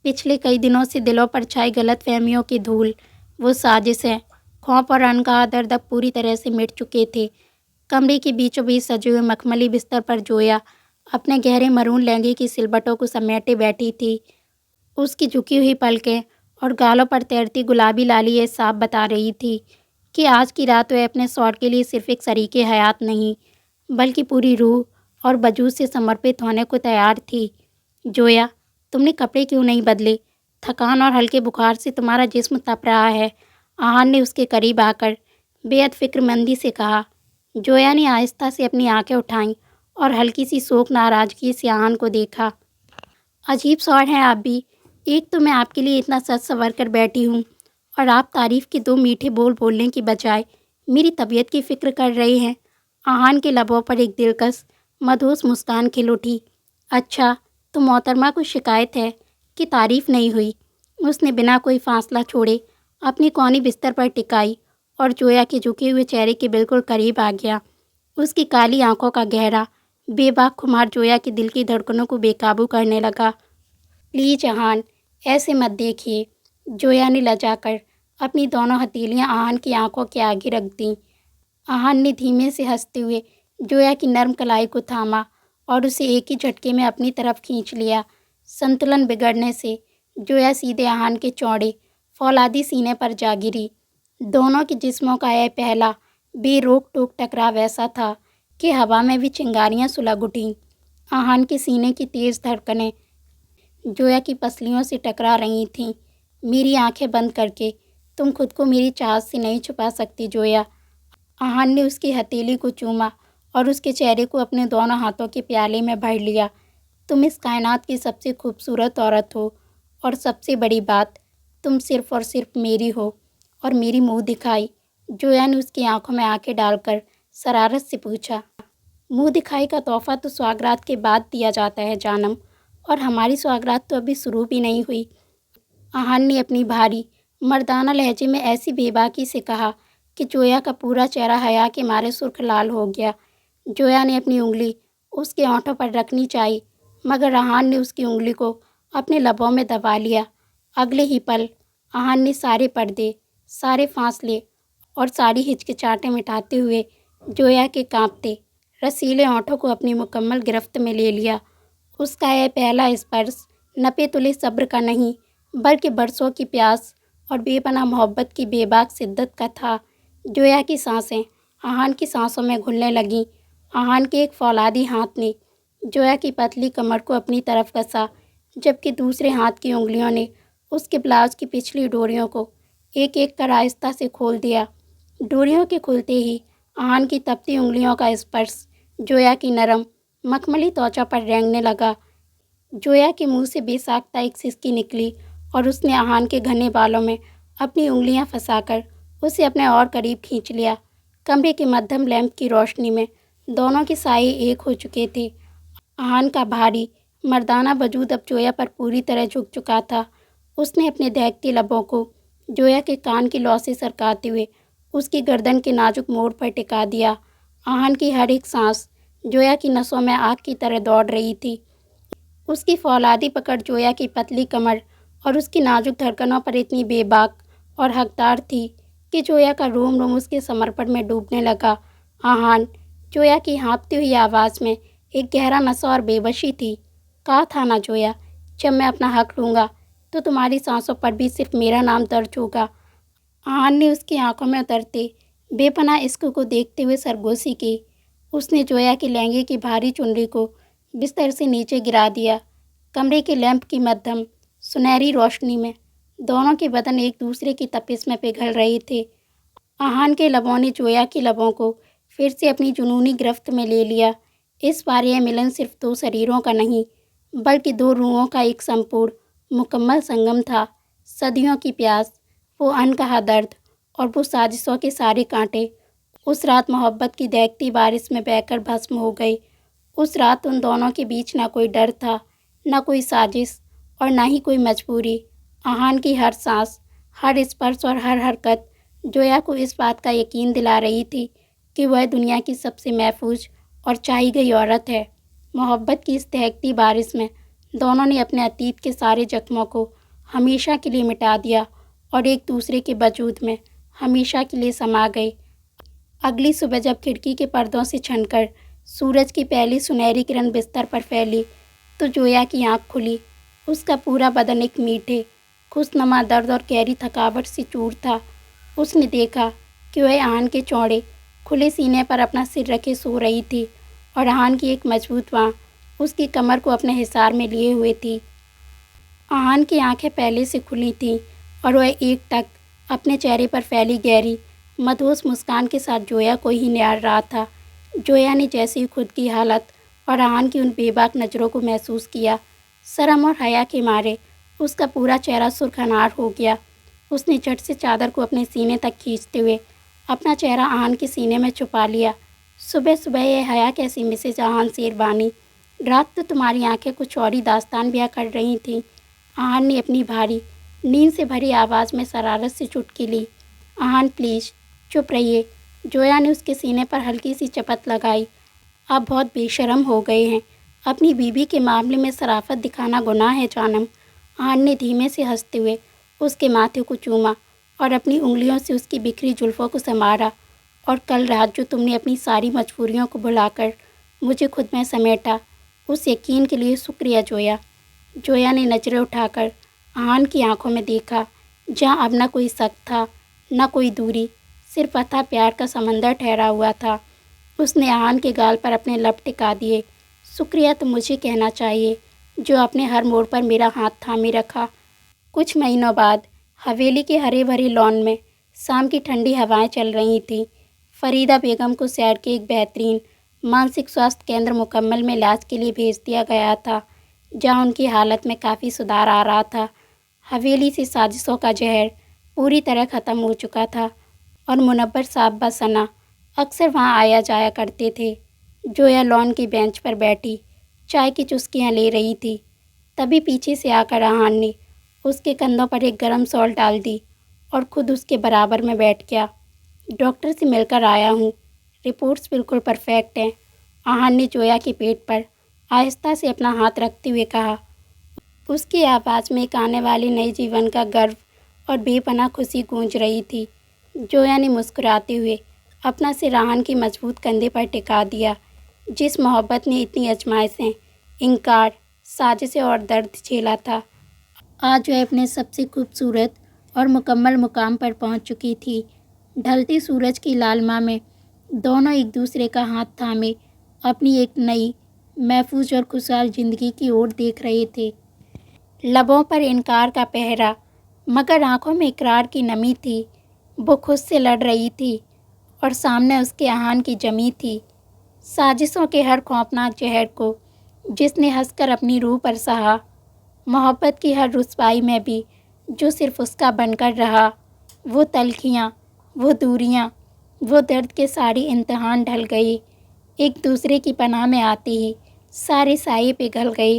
पिछले कई दिनों से दिलों पर छाई गलतफहमियों की धूल, वो साजिशें, खौफ और अनकहा दर्द अब पूरी तरह से मिट चुके थे। कमरे के बीचों बीच सजे हुए मखमली बिस्तर पर जोया अपने गहरे मरून लहंगे की सिलबटों को समेटे बैठी थी। उसकी झुकी हुई पलकें और गालों पर तैरती गुलाबी लाली ये साफ बता रही थी कि आज की रात वह अपने शौहर के लिए सिर्फ एक शरीके हयात नहीं, बल्कि पूरी रूह और वजूद से समर्पित होने को तैयार थी। जोया, तुमने कपड़े क्यों नहीं बदले? थकान और हल्के बुखार से तुम्हारा जिस्म तप रहा है। आहान ने उसके करीब आकर बेहद फिक्रमंदी से कहा। जोया ने आहिस्ता से अपनी आंखें उठाईं और हल्की सी शोक नाराज़गी से आहान को देखा। अजीब शौहर हैं आप भी। एक तो मैं आपके लिए इतना सज संवर कर बैठी हूँ और आप तारीफ़ के दो मीठे बोल बोलने की बजाय मेरी तबीयत की फ़िक्र कर रहे हैं। आहान के लबों पर एक दिलकश मधुस मुस्कान खिल उठी। अच्छा, तो मोहतरमा को शिकायत है कि तारीफ़ नहीं हुई। उसने बिना कोई फासला छोड़े अपनी कौनी बिस्तर पर टिकाई और जोया के झुके हुए चेहरे के बिल्कुल करीब आ गया। उसकी काली आंखों का गहरा बेबाक खुमार जोया के दिल की धड़कनों को बेकाबू करने लगा। प्लीज़ आहान, ऐसे मत देखिए। जोया ने लजाकर अपनी दोनों हथेलियां आहान की आंखों के आगे रख दीं। आहान ने धीमे से हंसते हुए जोया की नर्म कलाई को थामा और उसे एक ही झटके में अपनी तरफ खींच लिया। संतुलन बिगड़ने से जोया सीधे आहान के चौड़े फौलादी सीने पर जा गिरी। दोनों के जिस्मों का यह पहला बेरोक टोक टकराव ऐसा था कि हवा में भी चिंगारियां सुलग उठीं। आहान के सीने की तेज़ धड़कनें जोया की पसलियों से टकरा रही थीं। मेरी आंखें बंद करके तुम खुद को मेरी चाहत से नहीं छुपा सकती जोया। आहान ने उसकी हथेली को चूमा और उसके चेहरे को अपने दोनों हाथों के प्याले में भर लिया। तुम इस कायनात की सबसे खूबसूरत औरत हो और सबसे बड़ी बात, तुम सिर्फ और सिर्फ मेरी हो। और मेरी मुंह दिखाई, जोया ने उसकी आंखों में आंखें डालकर शरारत से पूछा। मुंह दिखाई का तोहफा तो सौगात के बाद दिया जाता है जानम, और हमारी सौगात तो अभी शुरू भी नहीं हुई। आहान ने अपनी भारी मर्दाना लहजे में ऐसी बेबाकी से कहा कि जोया का पूरा चेहरा हया के मारे सुर्ख लाल हो गया। जोया ने अपनी उंगली उसके होंठों पर रखनी चाहिए, मगर आहान ने उसकी उंगली को अपने लबों में दबा लिया। अगले ही पल आहान ने सारे पर्दे, सारे फासले और सारी हिचकिचाहटें मिटाते हुए जोया के कांपते रसीले होंठों को अपनी मुकम्मल गिरफ्त में ले लिया। उसका यह पहला स्पर्श नपे तुले सब्र का नहीं, बल्कि बरसों की प्यास और बेपनाह मोहब्बत की बेबाक शिद्दत का था। जोया की सांसें आहान की सांसों में घुलने लगीं। आहान के एक फौलादी हाथ ने जोया की पतली कमर को अपनी तरफ कसा, जबकि दूसरे हाथ की उंगलियों ने उसके ब्लाउज की पिछली डोरियों को एक एक कर आहिस्ता से खोल दिया। डोरियों के खुलते ही आहान की तपती उंगलियों का स्पर्श जोया की नरम मखमली त्वचा पर रेंगने लगा। जोया के मुंह से बेसाख्ता एक सिसकी निकली और उसने आहान के घने बालों में अपनी उंगलियां फंसाकर उसे अपने और करीब खींच लिया। कमरे के मध्यम लैंप की रोशनी में दोनों के साये एक हो चुके थे। आहान का भारी मर्दाना वजूद अब जोया पर पूरी तरह झुक चुका था। उसने अपने दहकते लबों को जोया के कान की लौ से सरकाते हुए उसकी गर्दन के नाजुक मोड़ पर टिका दिया। आहान की हर एक सांस जोया की नसों में आग की तरह दौड़ रही थी। उसकी फौलादी पकड़ जोया की पतली कमर और उसकी नाजुक धड़कनों पर इतनी बेबाक और हकदार थी कि जोया का रोम रोम उसके समर्पण में डूबने लगा। आहान, जोया की हाँफती हुई आवाज़ में एक गहरा नशा और बेबसी थी। कहा था ना जोया, जब मैं अपना हक लूँगा तो तुम्हारी सांसों पर भी सिर्फ मेरा नाम दर्ज होगा। आहान ने उसकी आंखों में उतरते बेपनाह इश्क को देखते हुए सरगोशी की। उसने जोया के लहंगे की भारी चुनरी को बिस्तर से नीचे गिरा दिया। कमरे के लैंप की मध्यम सुनहरी रोशनी में दोनों के बदन एक दूसरे की तपिश में पिघल रहे थे। आहान के लबों ने जोया के लबों को फिर से अपनी जुनूनी गिरफ्त में ले लिया। इस बार यह मिलन सिर्फ दो शरीरों का नहीं, बल्कि दो रूहों का एक संपूर्ण मुकम्मल संगम था। सदियों की प्यास, वो अनकहा दर्द और वो साजिशों के सारे कांटे उस रात मोहब्बत की दहकती बारिश में बहकर भस्म हो गए। उस रात उन दोनों के बीच ना कोई डर था, न कोई साजिश और ना ही कोई मजबूरी। आहान की हर सांस, हर स्पर्श और हर हरकत जोया को इस बात का यकीन दिला रही थी कि वह दुनिया की सबसे महफूज और चाही गई औरत है। मोहब्बत की इस दहकती बारिश में दोनों ने अपने अतीत के सारे जख्मों को हमेशा के लिए मिटा दिया और एक दूसरे के वजूद में हमेशा के लिए समा गए। अगली सुबह जब खिड़की के पर्दों से छनकर सूरज की पहली सुनहरी किरण बिस्तर पर फैली तो जोया की आंख खुली। उसका पूरा बदन एक मीठे खुशनुमा दर्द और गहरी थकावट से चूर था। उसने देखा कि वह आहान के चौड़े खुले सीने पर अपना सिर रखे सो रही थी और आहान की एक मजबूत बाँह उसकी कमर को अपने हिसार में लिए हुए थी। आहान की आंखें पहले से खुली थीं और वह एकटक अपने चेहरे पर फैली गहरी मधुस मुस्कान के साथ जोया को ही निहार रहा था। जोया ने जैसे ही खुद की हालत और आहान की उन बेबाक नज़रों को महसूस किया, शर्म और हया के मारे उसका पूरा चेहरा सुर्खनार हो गया। उसने झट से चादर को अपने सीने तक खींचते हुए अपना चेहरा आहान के सीने में छुपा लिया। सुबह सुबह यह हया कैसी मिसेज आहान शेरबानी, रात तो तुम्हारी आंखें कुछ और ही दास्तान बयां कर रही थीं। आहान ने अपनी भारी नींद से भरी आवाज़ में शरारत से चुटकी ली। आहान प्लीज़ चुप रहिए। जोया ने उसके सीने पर हल्की सी चपत लगाई। आप बहुत बेशर्म हो गए हैं। अपनी बीवी के मामले में शराफत दिखाना गुनाह है जानम। आहान ने धीमे से हंसते हुए उसके माथे को चूमा और अपनी उंगलियों से उसकी बिखरी जुल्फ़ों को संवारा। और कल रात जो तुमने अपनी सारी मजबूरियों को भुलाकर मुझे खुद में समेटा, उस यकीन के लिए शुक्रिया जोया। जोया ने नज़रें उठाकर आहान की आंखों में देखा, जहाँ अब न कोई शक था, न कोई दूरी, सिर्फ अथाह प्यार का समंदर ठहरा हुआ था। उसने आहान के गाल पर अपने लब टिका दिए। शुक्रिया तो मुझे कहना चाहिए, जो आपने हर मोड़ पर मेरा हाथ थामे रखा। कुछ महीनों बाद हवेली के हरे भरे लॉन में शाम की ठंडी हवाएं चल रही थीं। फरीदा बेगम को शहर के एक बेहतरीन मानसिक स्वास्थ्य केंद्र मुकम्मल में इलाज के लिए भेज दिया गया था, जहां उनकी हालत में काफ़ी सुधार आ रहा था। हवेली से साजिशों का जहर पूरी तरह ख़त्म हो चुका था और मुनव्वर साहब व सना अक्सर वहां आया जाया करते थे। जोया लॉन की बेंच पर बैठी चाय की चुस्कियां ले रही थी। तभी पीछे से आकर आहान ने उसके कंधों पर एक गर्म शॉल डाल दी और खुद उसके बराबर में बैठ गया। डॉक्टर से मिलकर आया हूँ, रिपोर्ट्स बिल्कुल परफेक्ट हैं। आहान ने जोया के पेट पर आहिस्ता से अपना हाथ रखते हुए कहा। उसकी आवाज़ में एक आने वाले नए जीवन का गर्व और बेपनाह खुशी गूंज रही थी। जोया ने मुस्कुराते हुए अपना सिर आहान के मजबूत कंधे पर टिका दिया। जिस मोहब्बत ने इतनी आजमाइशें, इनकार, साजिशें और दर्द झेला था, आज वह अपने सबसे खूबसूरत और मुकम्मल मुकाम पर पहुंच चुकी थी। ढलते सूरज की लालिमा में दोनों एक दूसरे का हाथ थामे अपनी एक नई, महफूज और खुशहाल जिंदगी की ओर देख रहे थे। लबों पर इनकार का पहरा, मगर आंखों में इकरार की नमी थी। वो खुद से लड़ रही थी और सामने उसके आहान की जमी थी, साजिशों के हर खौफनाक जहर को जिसने हंसकर अपनी रूह पर सहा। मोहब्बत की हर रुसवाई में भी जो सिर्फ उसका बनकर रहा। वो तलखियाँ, वो दूरियाँ, वो दर्द के सारे इम्तिहान ढल गए। एक दूसरे की पनाह में आते ही सारे साये पिघल गए।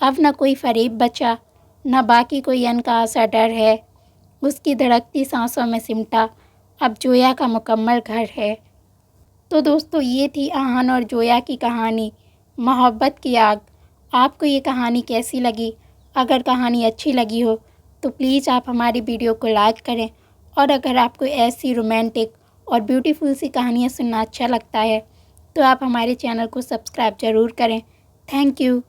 अब न कोई फरेब बचा, न बाकी कोई अनकहा सा डर है। उसकी धड़कती सांसों में सिमटा अब जोया का मुकम्मल घर है। तो दोस्तों, ये थी आहान और जोया की कहानी, मोहब्बत की आग। आपको ये कहानी कैसी लगी? अगर कहानी अच्छी लगी हो तो प्लीज़ आप हमारी वीडियो को लाइक करें, और अगर आपको ऐसी रोमांटिक और ब्यूटीफुल सी कहानियाँ सुनना अच्छा लगता है तो आप हमारे चैनल को सब्सक्राइब ज़रूर करें। Thank you.